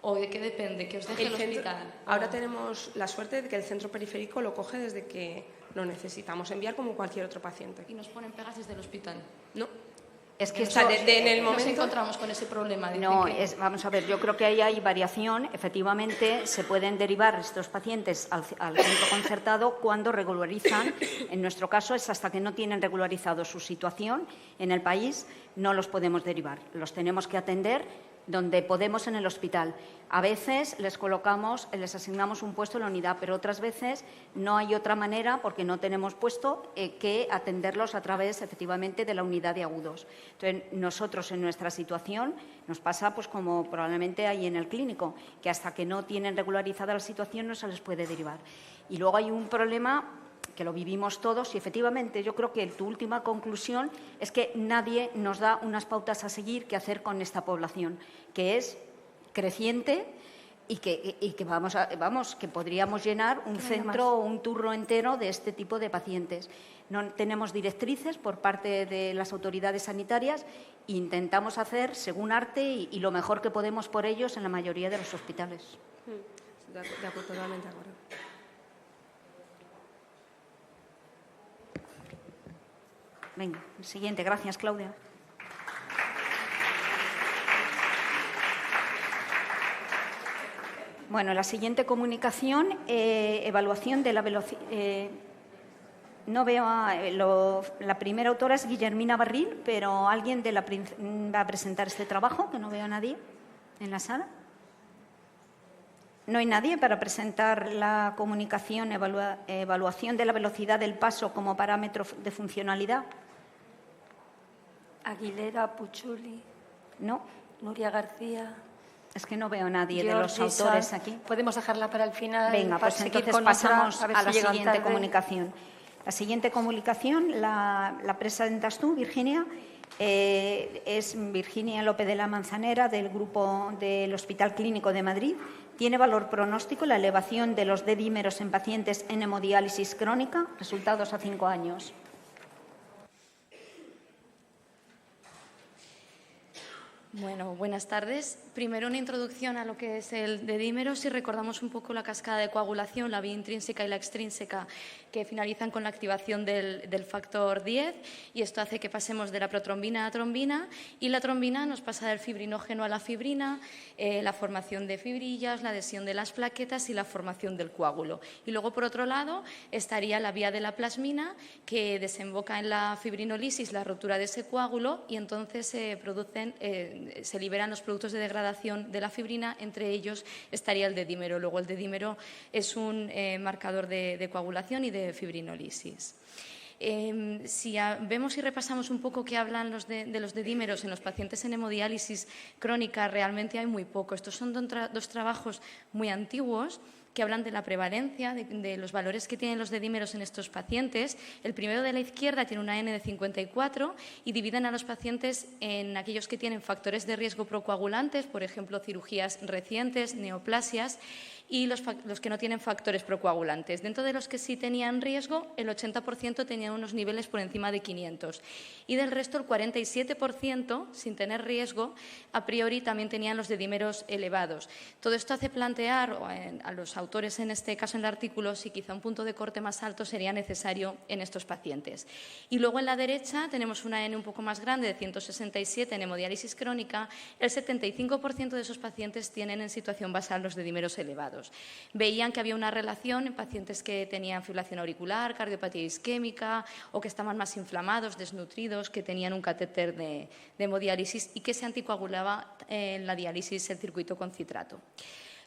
o de qué depende? ¿Que os deje el hospital? Ahora tenemos la suerte de que el centro periférico lo coge desde que lo necesitamos enviar como cualquier otro paciente. ¿Y nos ponen pegas desde el hospital? No. Es que en el momento… Nos encontramos con ese problema. No, vamos a ver, yo creo que ahí hay variación. Efectivamente, se pueden derivar estos pacientes al centro concertado cuando regularizan. En nuestro caso es hasta que no tienen regularizado su situación en el país, no los podemos derivar. Los tenemos que atender donde podemos en el hospital. A veces les asignamos un puesto en la unidad, pero otras veces no hay otra manera porque no tenemos puesto que atenderlos a través, efectivamente, de la unidad de agudos. Entonces, nosotros en nuestra situación nos pasa pues como probablemente hay en el clínico, que hasta que no tienen regularizada la situación no se les puede derivar. Y luego hay un problema que lo vivimos todos y efectivamente yo creo que tu última conclusión es que nadie nos da unas pautas a seguir qué hacer con esta población, que es creciente y que que podríamos llenar un centro o un turno entero de este tipo de pacientes. No tenemos directrices por parte de las autoridades sanitarias e intentamos hacer según arte y lo mejor que podemos por ellos en la mayoría de los hospitales. De acuerdo, totalmente de acuerdo. Venga, el siguiente. Gracias, Claudia. Bueno, la siguiente comunicación, evaluación de la velocidad. No veo la primera autora es Guillermina Barril, pero alguien va a presentar este trabajo, que no veo a nadie en la sala. No hay nadie para presentar la comunicación, evaluación de la velocidad del paso como parámetro de funcionalidad. Aguilera, Puchuli. No. Nuria García. Es que no veo a nadie de los autores aquí. Podemos dejarla para el final. Venga, pues entonces pasamos a la siguiente comunicación. La siguiente comunicación la presentas tú, Virginia. Es Virginia López de la Manzanera, del grupo del Hospital Clínico de Madrid. Tiene valor pronóstico la elevación de los D-dímeros en pacientes en hemodiálisis crónica, resultados a 5 años. Bueno, buenas tardes. Primero una introducción a lo que es el D-dímero. Si recordamos un poco la cascada de coagulación, la vía intrínseca y la extrínseca, que finalizan con la activación del factor 10, y esto hace que pasemos de la protrombina a trombina, y la trombina nos pasa del fibrinógeno a la fibrina, la formación de fibrillas, la adhesión de las plaquetas y la formación del coágulo. Y luego, por otro lado, estaría la vía de la plasmina, que desemboca en la fibrinolisis, la ruptura de ese coágulo, y entonces se liberan los productos de degradación de la fibrina, entre ellos estaría el D-dímero. Luego el D-dímero es un marcador de coagulación y de fibrinolisis. Si vemos y repasamos un poco qué hablan de los D-dímeros en los pacientes en hemodiálisis crónica, realmente hay muy poco. Estos son dos trabajos muy antiguos que hablan de la prevalencia, de los valores que tienen los dedímeros en estos pacientes. El primero de la izquierda tiene una N de 54 y dividen a los pacientes en aquellos que tienen factores de riesgo procoagulantes, por ejemplo, cirugías recientes, neoplasias, y los que no tienen factores procoagulantes. Dentro de los que sí tenían riesgo, el 80% tenían unos niveles por encima de 500. Y del resto, el 47%, sin tener riesgo, a priori también tenían los dedímeros elevados. Todo esto hace plantear a los autores, en este caso en el artículo, si quizá un punto de corte más alto sería necesario en estos pacientes. Y luego en la derecha tenemos una N un poco más grande, de 167, en hemodiálisis crónica. El 75% de esos pacientes tienen en situación basal los dedímeros elevados. Veían que había una relación en pacientes que tenían fibrilación auricular, cardiopatía isquémica o que estaban más inflamados, desnutridos, que tenían un catéter de hemodiálisis y que se anticoagulaba en la diálisis el circuito con citrato.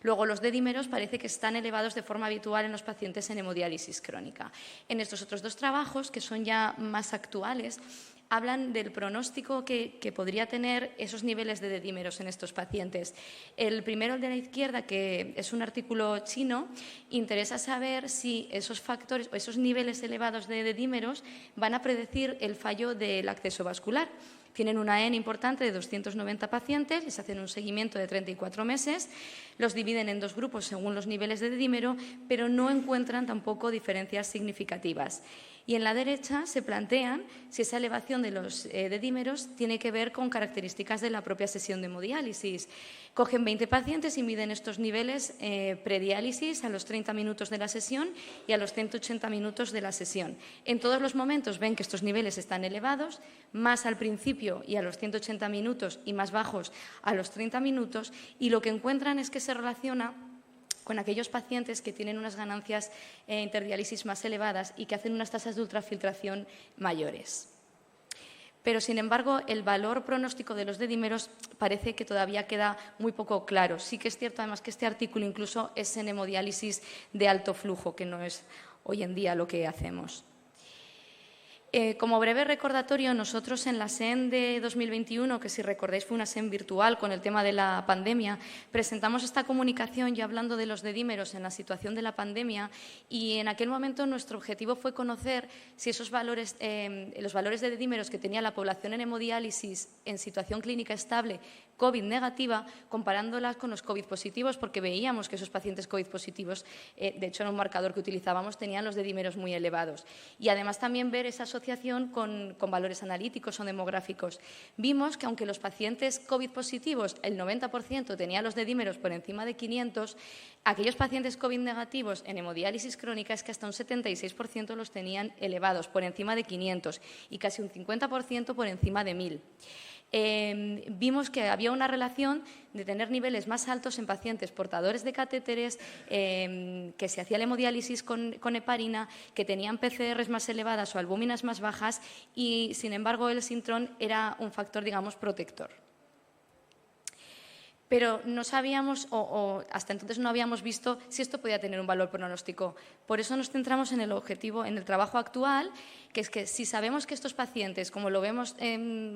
Luego, los dedímeros parece que están elevados de forma habitual en los pacientes en hemodiálisis crónica. En estos otros dos trabajos, que son ya más actuales, hablan del pronóstico que podría tener esos niveles de dedímeros en estos pacientes. El primero, el de la izquierda, que es un artículo chino, interesa saber si esos factores o esos niveles elevados de dedímeros van a predecir el fallo del acceso vascular. Tienen una N importante de 290 pacientes, les hacen un seguimiento de 34 meses, los dividen en dos grupos según los niveles de dedímero, pero no encuentran tampoco diferencias significativas. Y en la derecha se plantean si esa elevación de los dedímeros tiene que ver con características de la propia sesión de hemodiálisis. Cogen 20 pacientes y miden estos niveles prediálisis a los 30 minutos de la sesión y a los 180 minutos de la sesión. En todos los momentos ven que estos niveles están elevados, más al principio y a los 180 minutos y más bajos a los 30 minutos, y lo que encuentran es que se relaciona con aquellos pacientes que tienen unas ganancias interdiálisis más elevadas y que hacen unas tasas de ultrafiltración mayores. Pero, sin embargo, el valor pronóstico de los dedímeros parece que todavía queda muy poco claro. Sí que es cierto, además, que este artículo incluso es en hemodiálisis de alto flujo, que no es hoy en día lo que hacemos. Como breve recordatorio, nosotros en la SEN de 2021, que si recordáis fue una SEN virtual con el tema de la pandemia, presentamos esta comunicación ya hablando de los dedímeros en la situación de la pandemia, y en aquel momento nuestro objetivo fue conocer si esos valores, los valores de dedímeros que tenía la población en hemodiálisis en situación clínica estable, COVID negativa, comparándolas con los COVID positivos, porque veíamos que esos pacientes COVID positivos, de hecho en un marcador que utilizábamos, tenían los dedímeros muy elevados. Y además también ver esa asociación con valores analíticos o demográficos. Vimos que aunque los pacientes COVID positivos, el 90% tenían los dedímeros por encima de 500, aquellos pacientes COVID negativos en hemodiálisis crónica es que hasta un 76% los tenían elevados, por encima de 500, y casi un 50% por encima de 1000. Vimos que había una relación de tener niveles más altos en pacientes portadores de catéteres, que se hacía la hemodiálisis con heparina, que tenían PCRs más elevadas o albúminas más bajas, y sin embargo el sintrón era un factor, digamos, protector. Pero no sabíamos, o hasta entonces no habíamos visto si esto podía tener un valor pronóstico. Por eso nos centramos en el objetivo, en el trabajo actual, que es que si sabemos que estos pacientes, como lo vemos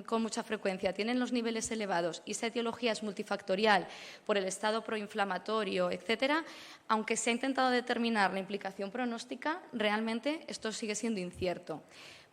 con mucha frecuencia, tienen los niveles elevados y esa etiología es multifactorial por el estado proinflamatorio, etcétera, aunque se ha intentado determinar la implicación pronóstica, realmente esto sigue siendo incierto.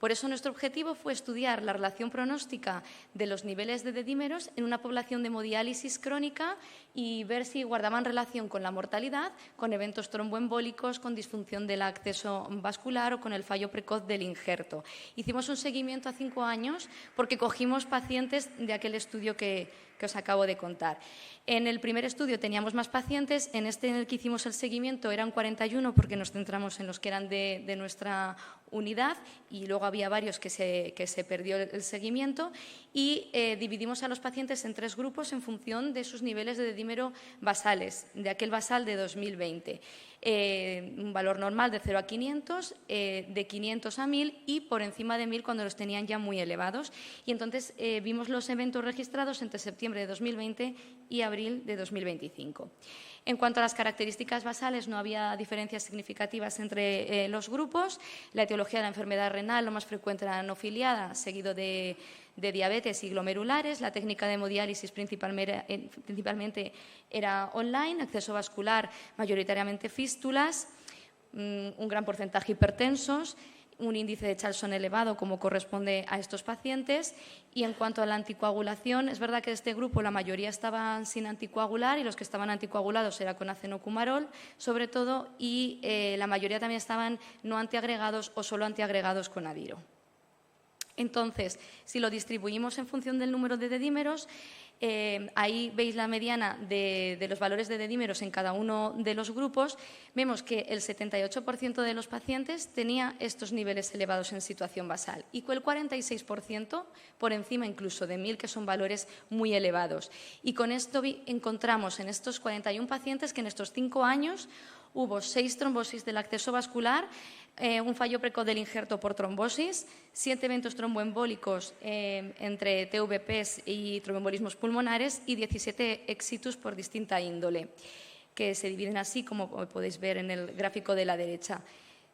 Por eso nuestro objetivo fue estudiar la relación pronóstica de los niveles de dedímeros en una población de hemodiálisis crónica y ver si guardaban relación con la mortalidad, con eventos tromboembólicos, con disfunción del acceso vascular o con el fallo precoz del injerto. Hicimos un seguimiento a 5 años porque cogimos pacientes de aquel estudio que os acabo de contar. En el primer estudio teníamos más pacientes, en este en el que hicimos el seguimiento eran 41 porque nos centramos en los que eran de nuestra unidad, y luego había varios que se perdió el seguimiento, y dividimos a los pacientes en 3 grupos en función de sus niveles de dedímero basales, de aquel basal de 2020. Un valor normal de 0 a 500, de 500 a 1000 y por encima de 1000 cuando los tenían ya muy elevados. Y entonces vimos los eventos registrados entre septiembre septiembre de 2020 y abril de 2025. En cuanto a las características basales, no había diferencias significativas entre los grupos. La etiología de la enfermedad renal, lo más frecuente era no filiada, seguido de diabetes y glomerulares. La técnica de hemodiálisis principalmente era online, acceso vascular, mayoritariamente fístulas, un gran porcentaje hipertensos, un índice de Charlson elevado, como corresponde a estos pacientes. Y en cuanto a la anticoagulación, es verdad que de este grupo la mayoría estaban sin anticoagular y los que estaban anticoagulados era con acenocumarol, sobre todo, y la mayoría también estaban no antiagregados o solo antiagregados con adiro. Entonces, si lo distribuimos en función del número de dedímeros, ahí veis la mediana de los valores de dedímeros en cada uno de los grupos. Vemos que el 78% de los pacientes tenía estos niveles elevados en situación basal y que el 46% por encima incluso de 1000, que son valores muy elevados. Y con esto encontramos en estos 41 pacientes que en estos 5 años hubo 6 trombosis del acceso vascular, un fallo precoz del injerto por trombosis, 7 eventos tromboembólicos entre TVPs y tromboembolismos pulmonares y 17 exitus por distinta índole, que se dividen así, como podéis ver en el gráfico de la derecha.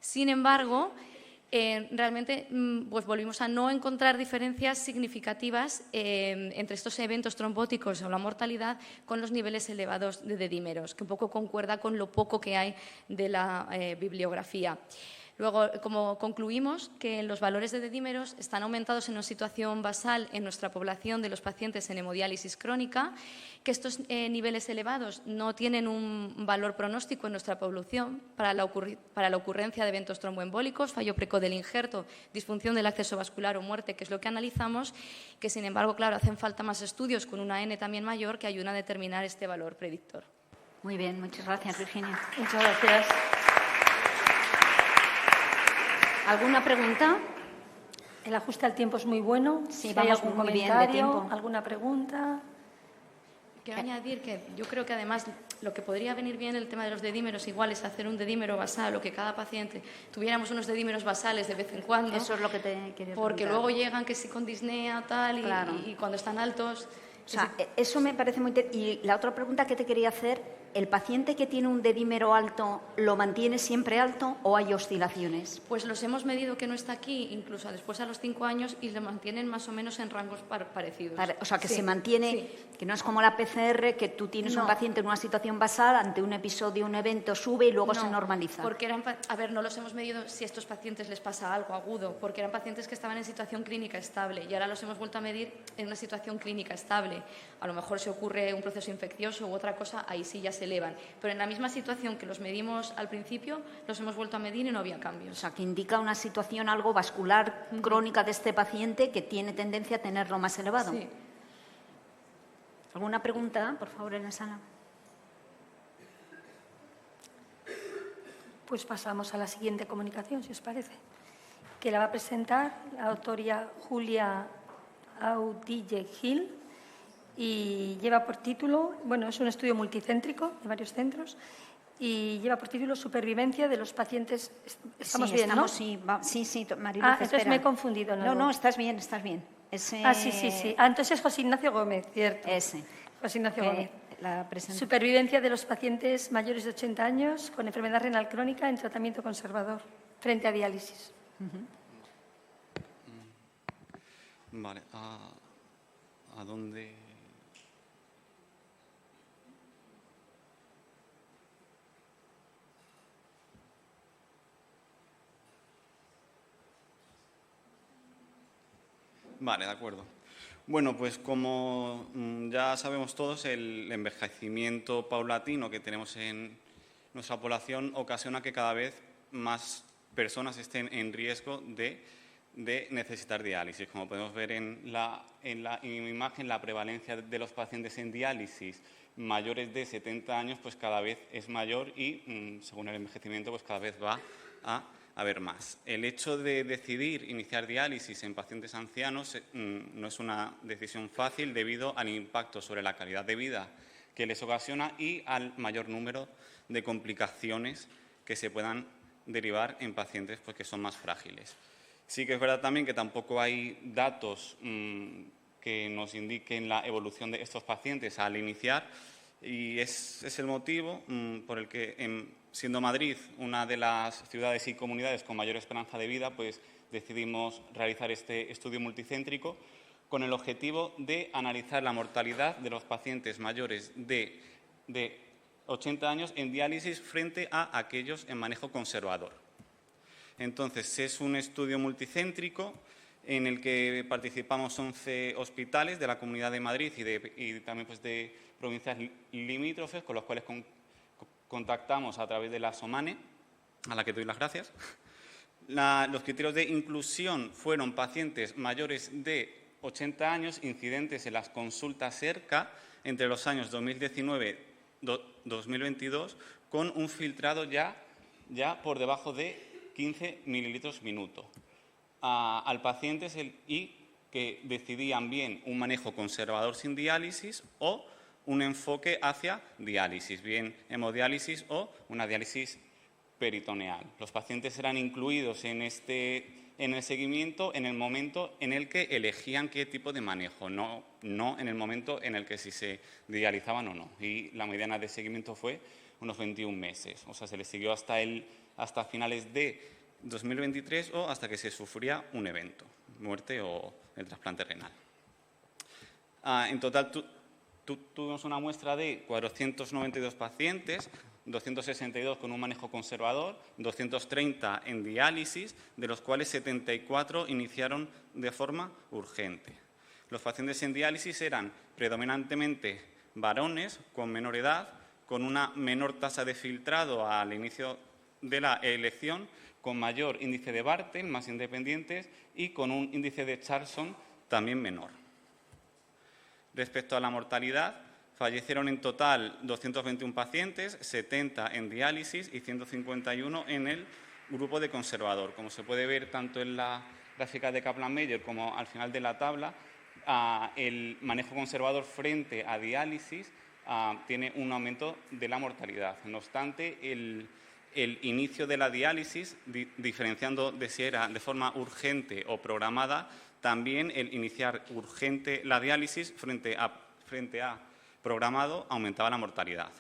Sin embargo, realmente pues volvimos a no encontrar diferencias significativas entre estos eventos trombóticos o la mortalidad con los niveles elevados de dedímeros, que un poco concuerda con lo poco que hay de la bibliografía. Luego, como concluimos que los valores de dedímeros están aumentados en una situación basal en nuestra población de los pacientes en hemodiálisis crónica, que estos niveles elevados no tienen un valor pronóstico en nuestra población para la ocurrencia de eventos tromboembólicos, fallo precoz del injerto, disfunción del acceso vascular o muerte, que es lo que analizamos, que sin embargo, claro, hacen falta más estudios con una N también mayor que ayudan a determinar este valor predictor. Muy bien, muchas gracias, Virginia. Muchas gracias. ¿Alguna pregunta? El ajuste al tiempo es muy bueno. Sí, Si vamos hay algún muy bien de comentario, tiempo. alguna pregunta. Quiero añadir que yo creo que además lo que podría venir bien el tema de los dedímeros igual es hacer un dedímero basal o que cada paciente tuviéramos unos dedímeros basales de vez en cuando. Eso es lo que te quería Porque preguntar. luego llegan que sí con disnea tal Claro. y cuando están altos. O sea, eso me parece muy... Y la otra pregunta que te quería hacer, ¿el paciente que tiene un dedímero alto lo mantiene siempre alto o hay oscilaciones? Pues los hemos medido que no está aquí, incluso después a los 5 años, y lo mantienen más o menos en rangos parecidos. O sea, que Sí, se mantiene, sí. que no es como la PCR, que tú tienes un No. paciente en una situación basal, ante un episodio, un evento, sube y luego No, se normaliza. Porque no los hemos medido si a estos pacientes les pasa algo agudo, porque eran pacientes que estaban en situación clínica estable y ahora los hemos vuelto a medir en una situación clínica estable. A lo mejor si ocurre un proceso infeccioso u otra cosa, ahí sí ya se elevan. Pero en la misma situación que los medimos al principio, los hemos vuelto a medir y no había O cambios. sea, que indica una situación algo vascular crónica de este paciente que tiene tendencia a tenerlo más elevado. Sí. ¿Alguna pregunta, por favor, en la sala? Pues pasamos a la siguiente comunicación, si os parece, que la va a presentar la doctora Julia Audille Gil y lleva por título, bueno, es un estudio multicéntrico de varios centros y lleva por título Supervivencia de los pacientes. Estamos sí, bien, ¿no? Sí, Mariluz, Entonces espera. me he confundido. No, estás bien, estás bien. Sí. Entonces es José Ignacio Gómez, cierto. Ese. José Ignacio Gómez. La presentación. Supervivencia de los pacientes mayores de 80 años con enfermedad renal crónica en tratamiento conservador frente a diálisis. Vale, ¿a dónde? Vale, de acuerdo. Bueno, pues como ya sabemos todos, el envejecimiento paulatino que tenemos en nuestra población ocasiona que cada vez más personas estén en riesgo de necesitar diálisis. Como podemos ver en la imagen, la prevalencia de los pacientes en diálisis mayores de 70 años pues cada vez es mayor y, según el envejecimiento, pues cada vez va a haber más. El hecho de decidir iniciar diálisis en pacientes ancianos no es una decisión fácil debido al impacto sobre la calidad de vida que les ocasiona y al mayor número de complicaciones que se puedan derivar en pacientes pues, que son más frágiles. Sí que es verdad también que tampoco hay datos que que nos indiquen la evolución de estos pacientes al iniciar, y es el motivo por el que, siendo Madrid una de las ciudades y comunidades con mayor esperanza de vida, pues decidimos realizar este estudio multicéntrico con el objetivo de analizar la mortalidad de los pacientes mayores de 80 años en diálisis frente a aquellos en manejo conservador. Entonces, es un estudio multicéntrico en el que participamos 11 hospitales de la Comunidad de Madrid y también pues, de provincias limítrofes, con los cuales contactamos a través de la SOMANE, a la que doy las gracias. Los criterios de inclusión fueron pacientes mayores de 80 años, incidentes en las consultas ERCA entre los años 2019-2022, con un filtrado ya por debajo de 15 mililitros minuto. Al paciente y que decidían bien un manejo conservador sin diálisis o un enfoque hacia diálisis, bien hemodiálisis o una diálisis peritoneal. Los pacientes eran incluidos en el seguimiento en el momento en el que elegían qué tipo de manejo, no en el momento en el que si se dializaban o no. Y la mediana de seguimiento fue unos 21 meses. O sea, se les siguió hasta finales de 2023 o hasta que se sufría un evento, muerte o el trasplante renal. En total tuvimos una muestra de 492 pacientes, 262 con un manejo conservador, 230 en diálisis, de los cuales 74 iniciaron de forma urgente. Los pacientes en diálisis eran predominantemente varones con menor edad, con una menor tasa de filtrado al inicio de la elección, con mayor índice de Bartel, más independientes, y con un índice de Charlson también menor. Respecto a la mortalidad, fallecieron en total 221 pacientes, 70 en diálisis y 151 en el grupo de conservador. Como se puede ver tanto en la gráfica de Kaplan-Meier como al final de la tabla, el manejo conservador frente a diálisis tiene un aumento de la mortalidad. No obstante, el inicio de la diálisis, diferenciando de si era de forma urgente o programada, también el iniciar urgente la diálisis frente a programado aumentaba la mortalidad.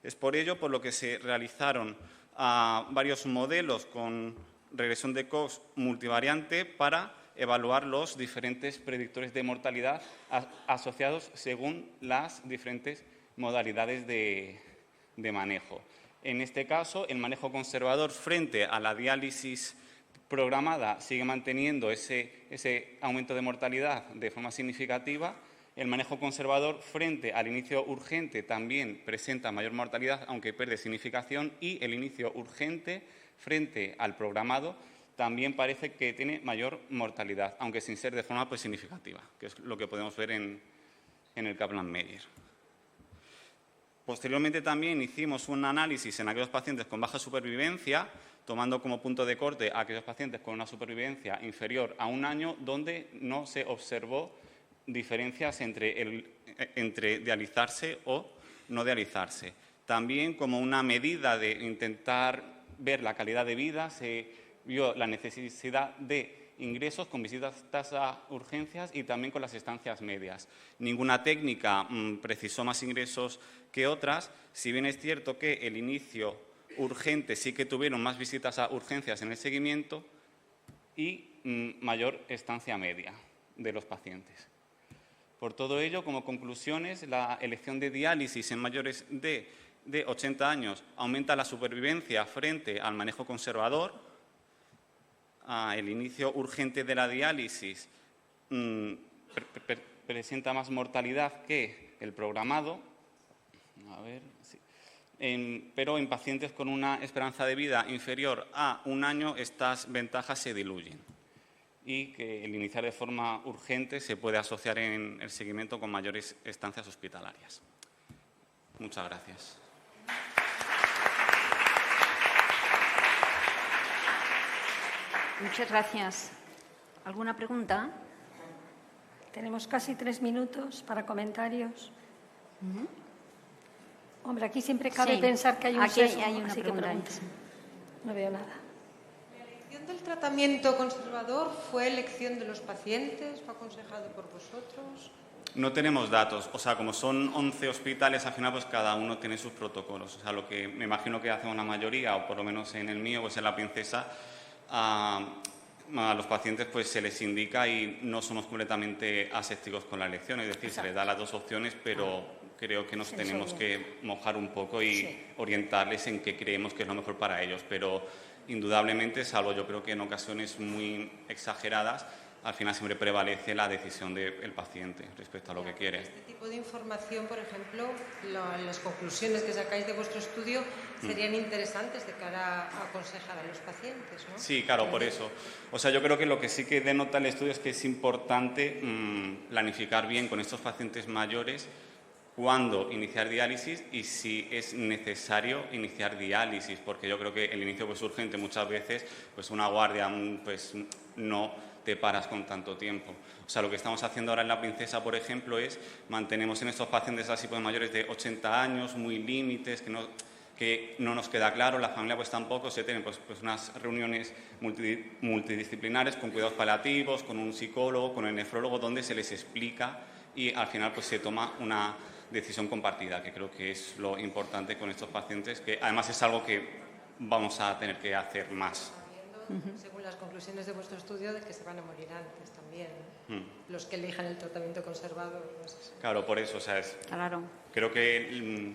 Es por ello por lo que se realizaron varios modelos con regresión de Cox multivariante para evaluar los diferentes predictores de mortalidad asociados según las diferentes modalidades de manejo. En este caso, el manejo conservador frente a la diálisis programada sigue manteniendo ese aumento de mortalidad de forma significativa. El manejo conservador frente al inicio urgente también presenta mayor mortalidad, aunque pierde significación, y el inicio urgente frente al programado también parece que tiene mayor mortalidad, aunque sin ser de forma pues, significativa, que es lo que podemos ver en el Kaplan-Meier. Posteriormente también hicimos un análisis en aquellos pacientes con baja supervivencia, tomando como punto de corte a aquellos pacientes con una supervivencia inferior a 1 año, donde no se observó diferencias entre dializarse o no dializarse. También, como una medida de intentar ver la calidad de vida, se vio la necesidad de ingresos con visitas a urgencias y también con las estancias medias. Ninguna técnica precisó más ingresos que otras, si bien es cierto que el inicio urgente sí que tuvieron más visitas a urgencias en el seguimiento y mayor estancia media de los pacientes. Por todo ello, como conclusiones, la elección de diálisis en mayores de 80 años aumenta la supervivencia frente al manejo conservador. El inicio urgente de la diálisis presenta más mortalidad que el programado, pero en pacientes con una esperanza de vida inferior a 1 año estas ventajas se diluyen y que el iniciar de forma urgente se puede asociar en el seguimiento con mayores estancias hospitalarias. Muchas gracias. Muchas gracias. ¿Alguna pregunta? Tenemos casi 3 minutos para comentarios. Hombre, aquí siempre cabe pensar que hay un sesgo, hay una así pregunta. que pregunten. No veo nada. La elección del tratamiento conservador fue elección de los pacientes? ¿Fue aconsejado por vosotros? No tenemos datos, o sea, como son 11 hospitales, al final pues cada uno tiene sus protocolos. O sea, lo que me imagino que hacemos la mayoría, o por lo menos en el mío, pues en la Princesa, a los pacientes pues se les indica y no somos completamente asépticos con la elección, es decir, se les da las dos opciones, pero creo que nos tenemos que mojar un poco y orientarles en qué creemos que es lo mejor para ellos, pero indudablemente, salvo yo creo que en ocasiones muy exageradas, al final siempre prevalece la decisión del paciente respecto a lo que quiere. Este tipo de información, por ejemplo, las conclusiones que sacáis de vuestro estudio serían interesantes de cara a aconsejar a los pacientes, ¿no? Sí, claro, por eso. O sea, yo creo que lo que sí que denota el estudio es que es importante planificar bien con estos pacientes mayores cuándo iniciar diálisis y si es necesario iniciar diálisis, porque yo creo que el inicio pues urgente muchas veces, pues una guardia pues no te paras con tanto tiempo. O sea, lo que estamos haciendo ahora en la Princesa, por ejemplo, es mantenemos en estos pacientes así pues mayores de 80 años, muy límites, que no nos queda claro, la familia pues tampoco, se tienen pues unas reuniones multidisciplinares con cuidados paliativos, con un psicólogo, con el nefrólogo, donde se les explica y al final pues se toma una decisión compartida, que creo que es lo importante con estos pacientes, que además es algo que vamos a tener que hacer más. Según las conclusiones de vuestro estudio, de que se van a morir antes también, ¿no? Los que elijan el tratamiento conservador. No sé si... Claro, por eso, o sea, Claro. Creo que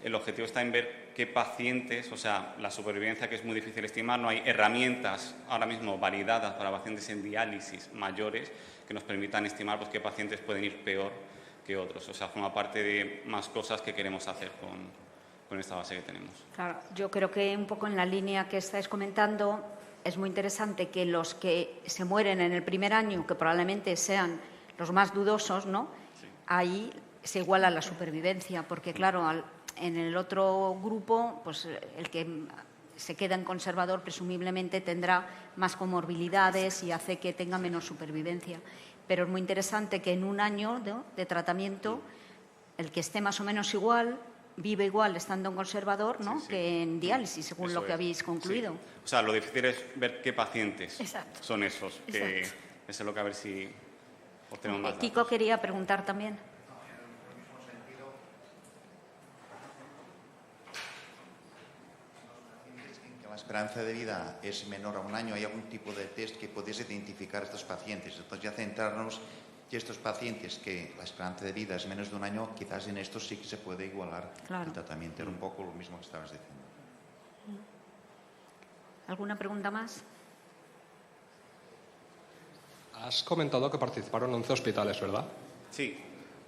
el objetivo está en ver qué pacientes, o sea, la supervivencia, que es muy difícil estimar, no hay herramientas ahora mismo validadas para pacientes en diálisis mayores que nos permitan estimar pues, qué pacientes pueden ir peor que otros. O sea, forma parte de más cosas que queremos hacer con esta base que tenemos. Claro, yo creo que un poco en la línea que estáis comentando, es muy interesante que los que se mueren en el primer año, que probablemente sean los más dudosos, ¿no? Sí. Ahí se iguala la supervivencia, porque claro, en el otro grupo, pues el que se queda en conservador presumiblemente tendrá más comorbilidades y hace que tenga menos supervivencia. Pero es muy interesante que en un año de tratamiento, el que esté más o menos igual, vive igual estando en conservador, ¿no? Que en diálisis, según lo que habéis concluido. Sí. O sea, lo difícil es ver qué pacientes son esos. Que eso es lo que a ver si obtenemos más datos. Kiko quería preguntar también. La esperanza de vida es menor a un año, ¿hay algún tipo de test que pudiese identificar a estos pacientes? Entonces, ya centrarnos que estos pacientes que la esperanza de vida es menos de un año, quizás en estos sí que se puede igualar el tratamiento. Era un poco lo mismo que estabas diciendo. ¿Alguna pregunta más? Has comentado que participaron 11 hospitales, ¿verdad? Sí.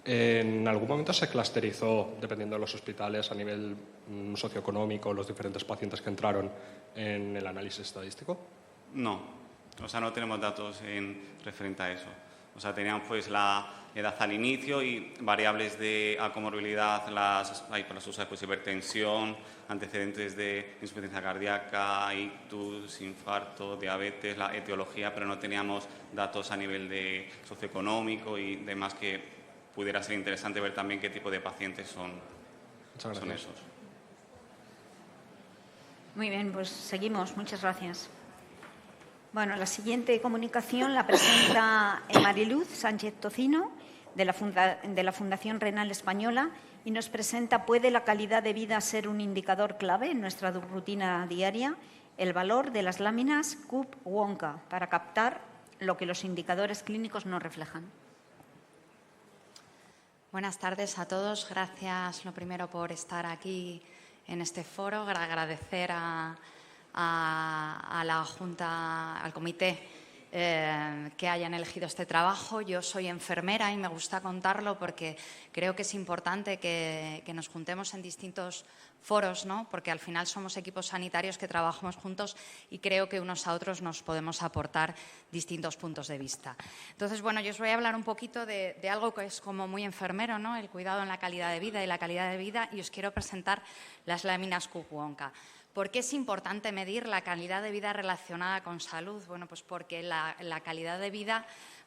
¿En algún momento se clusterizó, dependiendo de los hospitales, a nivel socioeconómico, los diferentes pacientes que entraron en el análisis estadístico? No, o sea, no tenemos datos referente a eso. O sea, tenían pues la edad al inicio y variables de comorbilidad, hay para sus pues, hipertensión, antecedentes de insuficiencia cardíaca, ictus, infarto, diabetes, la etiología, pero no teníamos datos a nivel de socioeconómico y demás que pudiera ser interesante ver también qué tipo de pacientes son esos. Muy bien, pues seguimos. Muchas gracias. Bueno, la siguiente comunicación la presenta Mariluz Sánchez Tocino, de la Fundación Renal Española, y nos presenta ¿puede la calidad de vida ser un indicador clave en nuestra rutina diaria? El valor de las láminas Coop-Wonka para captar lo que los indicadores clínicos no reflejan. Buenas tardes a todos. Gracias, lo primero, por estar aquí en este foro. Agradecer a la Junta, al comité, que hayan elegido este trabajo. Yo soy enfermera y me gusta contarlo porque creo que es importante que nos juntemos en distintos foros, ¿no? Porque al final somos equipos sanitarios que trabajamos juntos y creo que unos a otros nos podemos aportar distintos puntos de vista. Entonces, bueno, yo os voy a hablar un poquito de algo que es como muy enfermero, ¿no? El cuidado en la calidad de vida y la calidad de vida, y os quiero presentar las láminas Coop-Wonka. ¿Por qué es importante medir la calidad de vida relacionada con salud? Bueno, pues porque la calidad de vida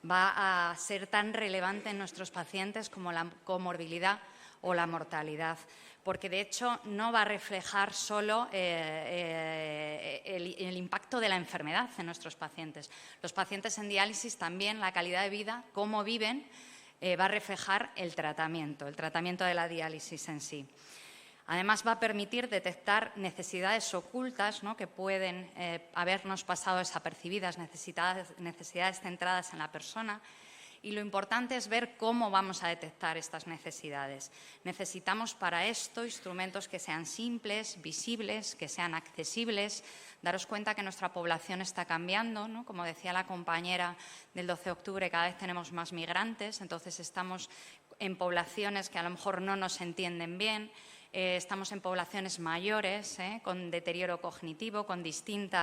va a ser tan relevante en nuestros pacientes como la comorbilidad o la mortalidad, porque de hecho no va a reflejar solo el impacto de la enfermedad en nuestros pacientes. Los pacientes en diálisis también, la calidad de vida, cómo viven, va a reflejar el tratamiento de la diálisis en sí. Además, va a permitir detectar necesidades ocultas, ¿no?, que pueden habernos pasado desapercibidas, necesidades centradas en la persona. Y lo importante es ver cómo vamos a detectar estas necesidades. Necesitamos para esto instrumentos que sean simples, visibles, que sean accesibles. Daros cuenta que nuestra población está cambiando, ¿no? Como decía la compañera del 12 de octubre, cada vez tenemos más migrantes, entonces estamos en poblaciones que a lo mejor no nos entienden bien. Estamos en poblaciones mayores, con deterioro cognitivo, con distinto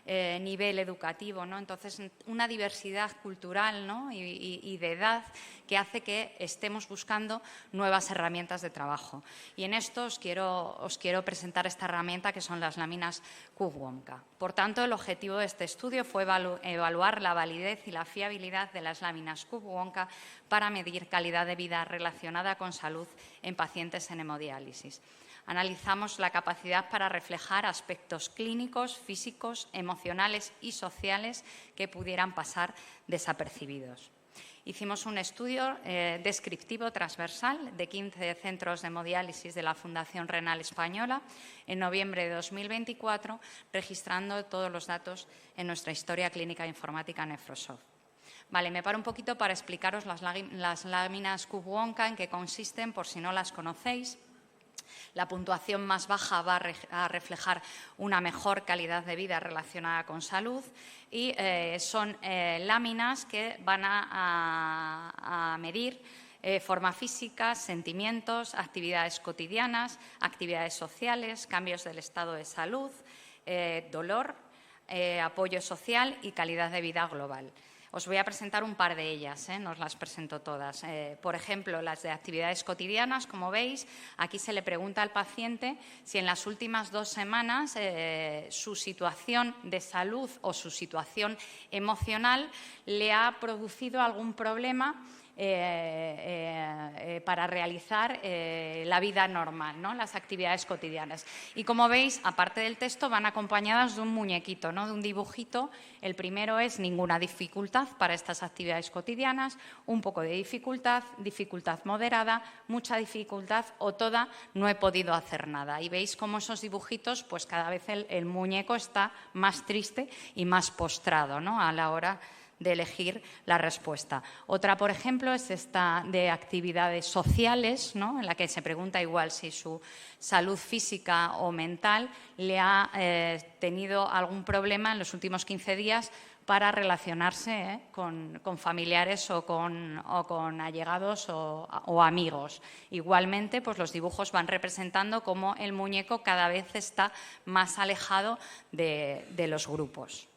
nivel educativo, ¿no? Entonces, una diversidad cultural, ¿no?, y de edad que hace que estemos buscando nuevas herramientas de trabajo. Y en esto os quiero presentar esta herramienta que son las láminas Q-Wonka. Por tanto, el objetivo de este estudio fue evaluar la validez y la fiabilidad de las láminas Q-Wonka para medir calidad de vida relacionada con salud en pacientes en hemodiálisis. Analizamos la capacidad para reflejar aspectos clínicos, físicos, emocionales y sociales que pudieran pasar desapercibidos. Hicimos un estudio descriptivo transversal de 15 centros de hemodiálisis de la Fundación Renal Española en noviembre de 2024, registrando todos los datos en nuestra historia clínica informática Nefrosoft. Vale, me paro un poquito para explicaros las láminas Q-Wonka, en qué consisten, por si no las conocéis. La puntuación más baja va a reflejar una mejor calidad de vida relacionada con salud y son láminas que van a medir forma física, sentimientos, actividades cotidianas, actividades sociales, cambios del estado de salud, dolor, apoyo social y calidad de vida global. Os voy a presentar un par de ellas, no os las presento todas. Por ejemplo, las de actividades cotidianas, como veis, aquí se le pregunta al paciente si en las últimas 2 semanas su situación de salud o su situación emocional le ha producido algún problema para realizar la vida normal, ¿no?, las actividades cotidianas. Y como veis, aparte del texto, van acompañadas de un muñequito, ¿no?, de un dibujito. El primero es ninguna dificultad para estas actividades cotidianas, un poco de dificultad, dificultad moderada, mucha dificultad o toda, no he podido hacer nada. Y veis cómo esos dibujitos, pues cada vez el muñeco está más triste y más postrado, ¿no?, a la hora de elegir la respuesta. Otra, por ejemplo, es esta de actividades sociales, ¿no?, en la que se pregunta igual si su salud física o mental le ha tenido algún problema en los últimos 15 días para relacionarse con familiares o con allegados o amigos. Igualmente, pues los dibujos van representando cómo el muñeco cada vez está más alejado de los grupos.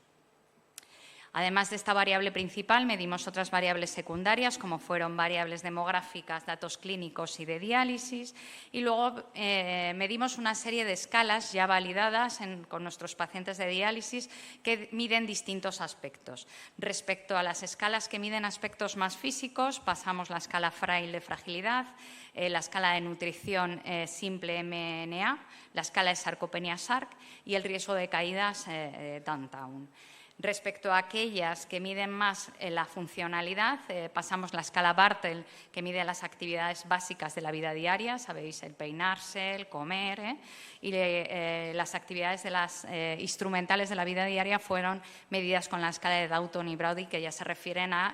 Además de esta variable principal, medimos otras variables secundarias, como fueron variables demográficas, datos clínicos y de diálisis, y luego medimos una serie de escalas ya validadas con nuestros pacientes de diálisis que miden distintos aspectos. Respecto a las escalas que miden aspectos más físicos, pasamos la escala Frail de fragilidad, la escala de nutrición simple MNA, la escala de sarcopenia SARC y el riesgo de caídas Downtown. Respecto a aquellas que miden más la funcionalidad, pasamos la escala Bartel, que mide las actividades básicas de la vida diaria, sabéis, el peinarse, el comer, y las actividades de las instrumentales de la vida diaria fueron medidas con la escala de Downton y Brody, que ya se refieren a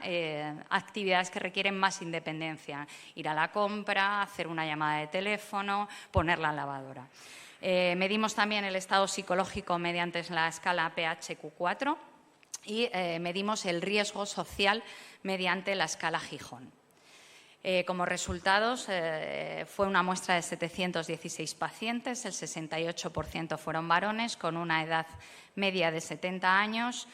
actividades que requieren más independencia, ir a la compra, hacer una llamada de teléfono, poner la lavadora. Medimos también el estado psicológico mediante la escala PHQ-4 y medimos el riesgo social mediante la escala Gijón. Como resultados, fue una muestra de 716 pacientes, el 68% fueron varones con una edad media de 70 años,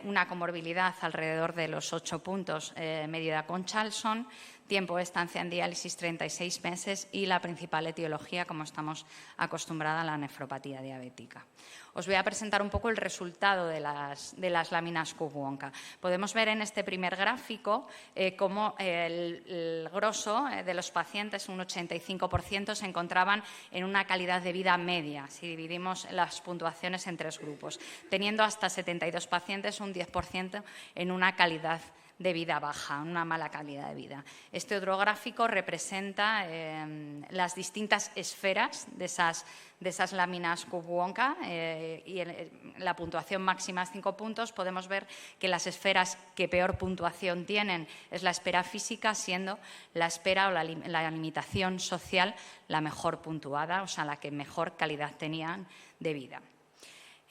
una comorbilidad alrededor de los 8 puntos medida con Charlson, tiempo de estancia en diálisis 36 meses y la principal etiología, como estamos acostumbrados, a la nefropatía diabética. Os voy a presentar un poco el resultado de las láminas Cook-Wonka. Podemos ver en este primer gráfico cómo el grosso de los pacientes, un 85%, se encontraban en una calidad de vida media, si dividimos las puntuaciones en 3 grupos, teniendo hasta 72 pacientes, un 10%, en una calidad de vida baja, una mala calidad de vida. Este otro gráfico representa las distintas esferas de esas láminas Cook-Wonka y la puntuación máxima es 5 puntos. Podemos ver que las esferas que peor puntuación tienen es la esfera física, siendo la esfera o la limitación social la mejor puntuada, o sea, la que mejor calidad tenían de vida.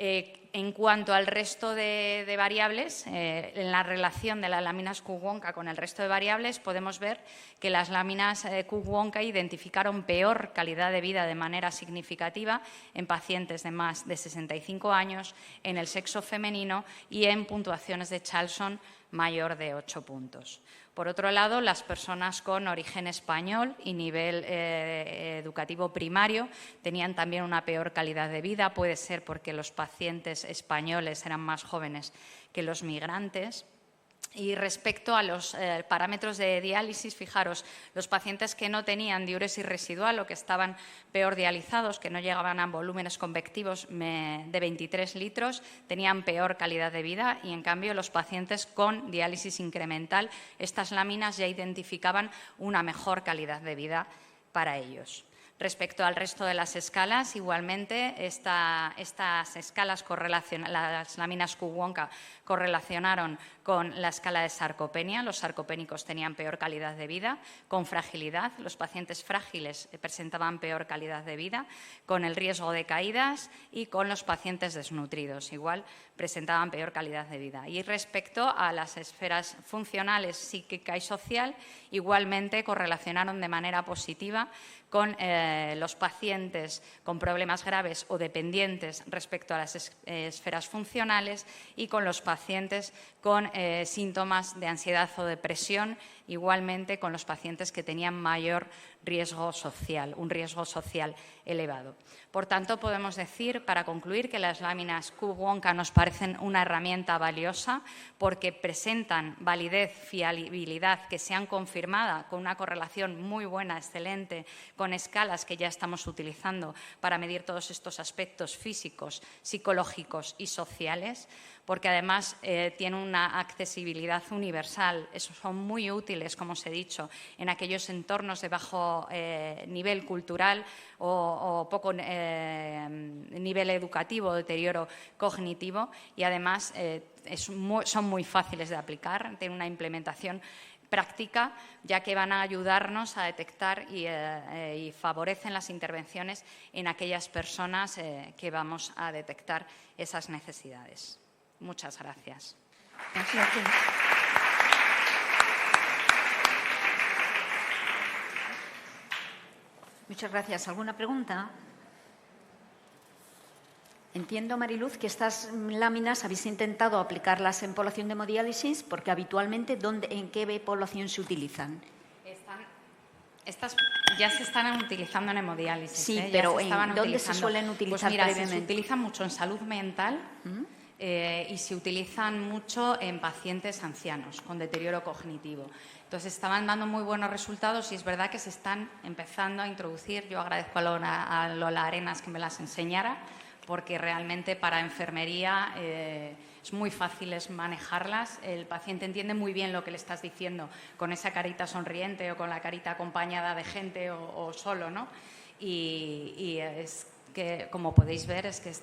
En cuanto al resto de variables, en la relación de las láminas Cook-Wonka con el resto de variables, podemos ver que las láminas Cook-Wonka identificaron peor calidad de vida de manera significativa en pacientes de más de 65 años, en el sexo femenino y en puntuaciones de Charlson mayor de 8 puntos. Por otro lado, las personas con origen español y nivel educativo primario tenían también una peor calidad de vida. Puede ser porque los pacientes españoles eran más jóvenes que los migrantes. Y respecto a los parámetros de diálisis, fijaros, los pacientes que no tenían diuresis residual o que estaban peor dializados, que no llegaban a volúmenes convectivos de 23 litros, tenían peor calidad de vida y, en cambio, los pacientes con diálisis incremental, estas láminas ya identificaban una mejor calidad de vida para ellos. Respecto al resto de las escalas, igualmente, estas escalas las láminas Cook-Wonka correlacionaron con la escala de sarcopenia. Los sarcopénicos tenían peor calidad de vida, con fragilidad. Los pacientes frágiles presentaban peor calidad de vida, con el riesgo de caídas, y con los pacientes desnutridos, igual, presentaban peor calidad de vida. Y respecto a las esferas funcionales, psíquica y social, igualmente correlacionaron de manera positiva con los pacientes con problemas graves o dependientes respecto a las esferas funcionales y con los pacientes con síntomas de ansiedad o depresión, igualmente con los pacientes que tenían mayor riesgo social, un riesgo social elevado. Por tanto, podemos decir, para concluir, que las láminas Cook-Wonka nos parecen una herramienta valiosa porque presentan validez, fiabilidad, que se han confirmado con una correlación muy buena, excelente, con escalas que ya estamos utilizando para medir todos estos aspectos físicos, psicológicos y sociales, porque además tienen una accesibilidad universal. Son muy útiles, como os he dicho, en aquellos entornos de bajo nivel cultural o poco nivel educativo, deterioro cognitivo, y además son muy fáciles de aplicar, tienen una implementación práctica, ya que van a ayudarnos a detectar y favorecen las intervenciones en aquellas personas que vamos a detectar esas necesidades. Muchas gracias. Muchas gracias. ¿Alguna pregunta? Entiendo, Mariluz, que estas láminas habéis intentado aplicarlas en población de hemodiálisis porque habitualmente ¿en qué población se utilizan? Estas ya se están utilizando en hemodiálisis. Sí, pero ¿dónde se suelen utilizar previamente? Se utilizan mucho en salud mental y se utilizan mucho en pacientes ancianos con deterioro cognitivo. Entonces, estaban dando muy buenos resultados y es verdad que se están empezando a introducir. Yo agradezco a Lola Arenas que me las enseñara, porque realmente para enfermería es muy fácil manejarlas. El paciente entiende muy bien lo que le estás diciendo con esa carita sonriente o con la carita acompañada de gente o solo, ¿no? Y es que, como podéis ver, es que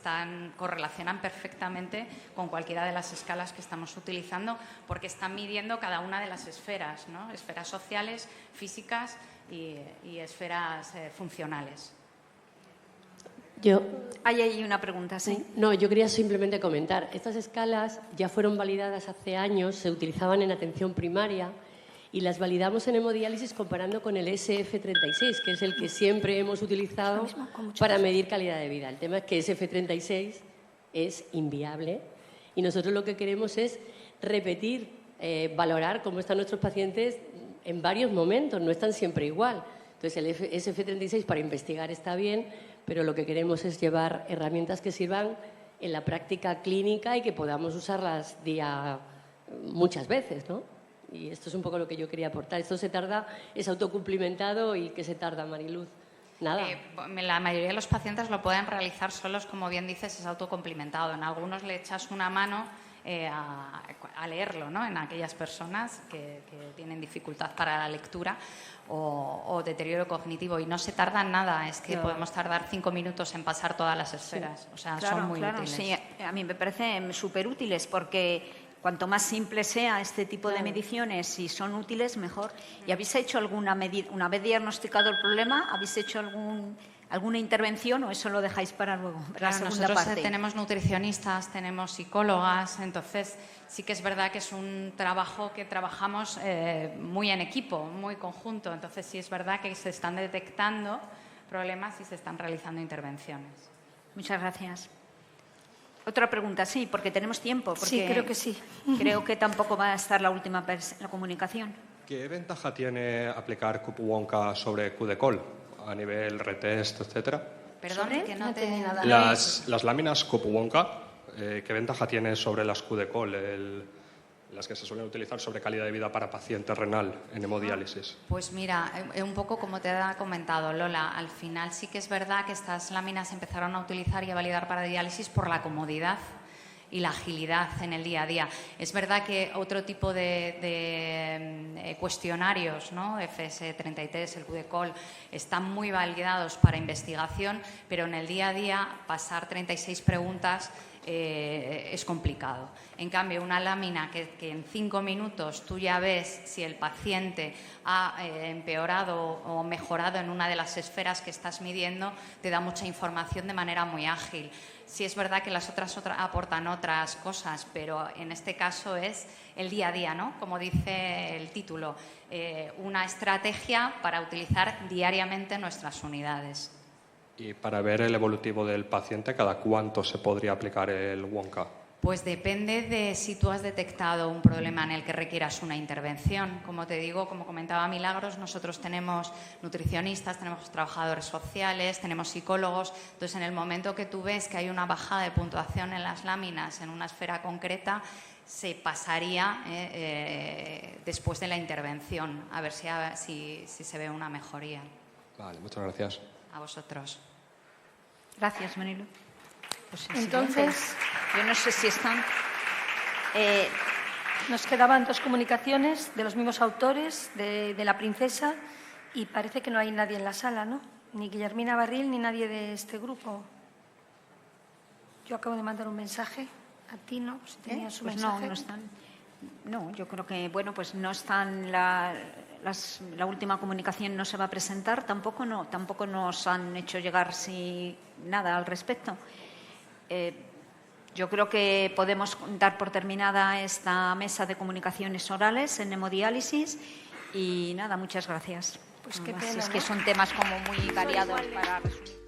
correlacionan perfectamente con cualquiera de las escalas que estamos utilizando, porque están midiendo cada una de las esferas, ¿no? Esferas sociales, físicas y esferas funcionales. Hay ahí una pregunta, ¿sí? No, yo quería simplemente comentar. Estas escalas ya fueron validadas hace años, se utilizaban en atención primaria y las validamos en hemodiálisis comparando con el SF36, que es el que siempre hemos utilizado para medir calidad de vida. El tema es que SF36 es inviable y nosotros lo que queremos es repetir, valorar cómo están nuestros pacientes en varios momentos, no están siempre igual. Entonces, el SF36 para investigar está bien, pero lo que queremos es llevar herramientas que sirvan en la práctica clínica y que podamos usarlas muchas veces, ¿no? Y esto es un poco lo que yo quería aportar. Esto se tarda, es autocumplimentado. ¿Y qué se tarda, Mariluz? Nada. La mayoría de los pacientes lo pueden realizar solos, como bien dices, es autocumplimentado. En algunos le echas una mano a leerlo, ¿no? En aquellas personas que tienen dificultad para la lectura o deterioro cognitivo. Y no se tarda nada, es que podemos tardar 5 minutos en pasar todas las esferas. O sea, son muy útiles. Sí, a mí me parecen súper útiles porque cuanto más simple sea este tipo de mediciones, si son útiles, mejor. ¿Y habéis hecho alguna medida, una vez diagnosticado el problema, habéis hecho alguna intervención o eso lo dejáis para luego, para la segunda nosotros parte? Tenemos nutricionistas, tenemos psicólogas, entonces sí que es verdad que es un trabajo que trabajamos muy en equipo, muy conjunto. Entonces sí es verdad que se están detectando problemas y se están realizando intervenciones. Muchas gracias. Otra pregunta, sí, porque tenemos tiempo. Porque sí, creo que sí. Creo que tampoco va a estar la última la comunicación. ¿Qué ventaja tiene aplicar Cup-Wonka sobre QDCOL a nivel retest, etcétera? Perdón, que no te nada. Las láminas Cup-Wonka, ¿qué ventaja tiene sobre las QDCOL, las que se suelen utilizar sobre calidad de vida para paciente renal en hemodiálisis? Pues mira, un poco como te ha comentado Lola, al final sí que es verdad que estas láminas se empezaron a utilizar y a validar para diálisis por la comodidad y la agilidad en el día a día. Es verdad que otro tipo de cuestionarios, ¿no? FS33, el QDCOL, están muy validados para investigación, pero en el día a día pasar 36 preguntas es complicado. En cambio, una lámina que en 5 minutos tú ya ves si el paciente ha empeorado o mejorado en una de las esferas que estás midiendo, te da mucha información de manera muy ágil. Sí es verdad que las otras aportan otras cosas, pero en este caso es el día a día, ¿no? Como dice el título, una estrategia para utilizar diariamente nuestras unidades. Y para ver el evolutivo del paciente, ¿cada cuánto se podría aplicar el Wonka? Pues depende de si tú has detectado un problema en el que requieras una intervención. Como te digo, como comentaba Milagros, nosotros tenemos nutricionistas, tenemos trabajadores sociales, tenemos psicólogos. Entonces, en el momento que tú ves que hay una bajada de puntuación en las láminas en una esfera concreta, se pasaría después de la intervención a ver si se ve una mejoría. Vale, muchas gracias. A vosotros. Gracias, Manilo. Pues entonces, yo no sé si están... nos quedaban 2 comunicaciones de los mismos autores, de la princesa, y parece que no hay nadie en la sala, ¿no? Ni Guillermina Barril ni nadie de este grupo. Yo acabo de mandar un mensaje a ti, ¿no? Si tenías un mensaje. No están. No, yo creo que, bueno, pues no están la última comunicación no se va a presentar, tampoco nos han hecho llegar nada al respecto. Yo creo que podemos dar por terminada esta mesa de comunicaciones orales en hemodiálisis y nada, muchas gracias. Pues qué pena, es que son temas como muy variados para resumir.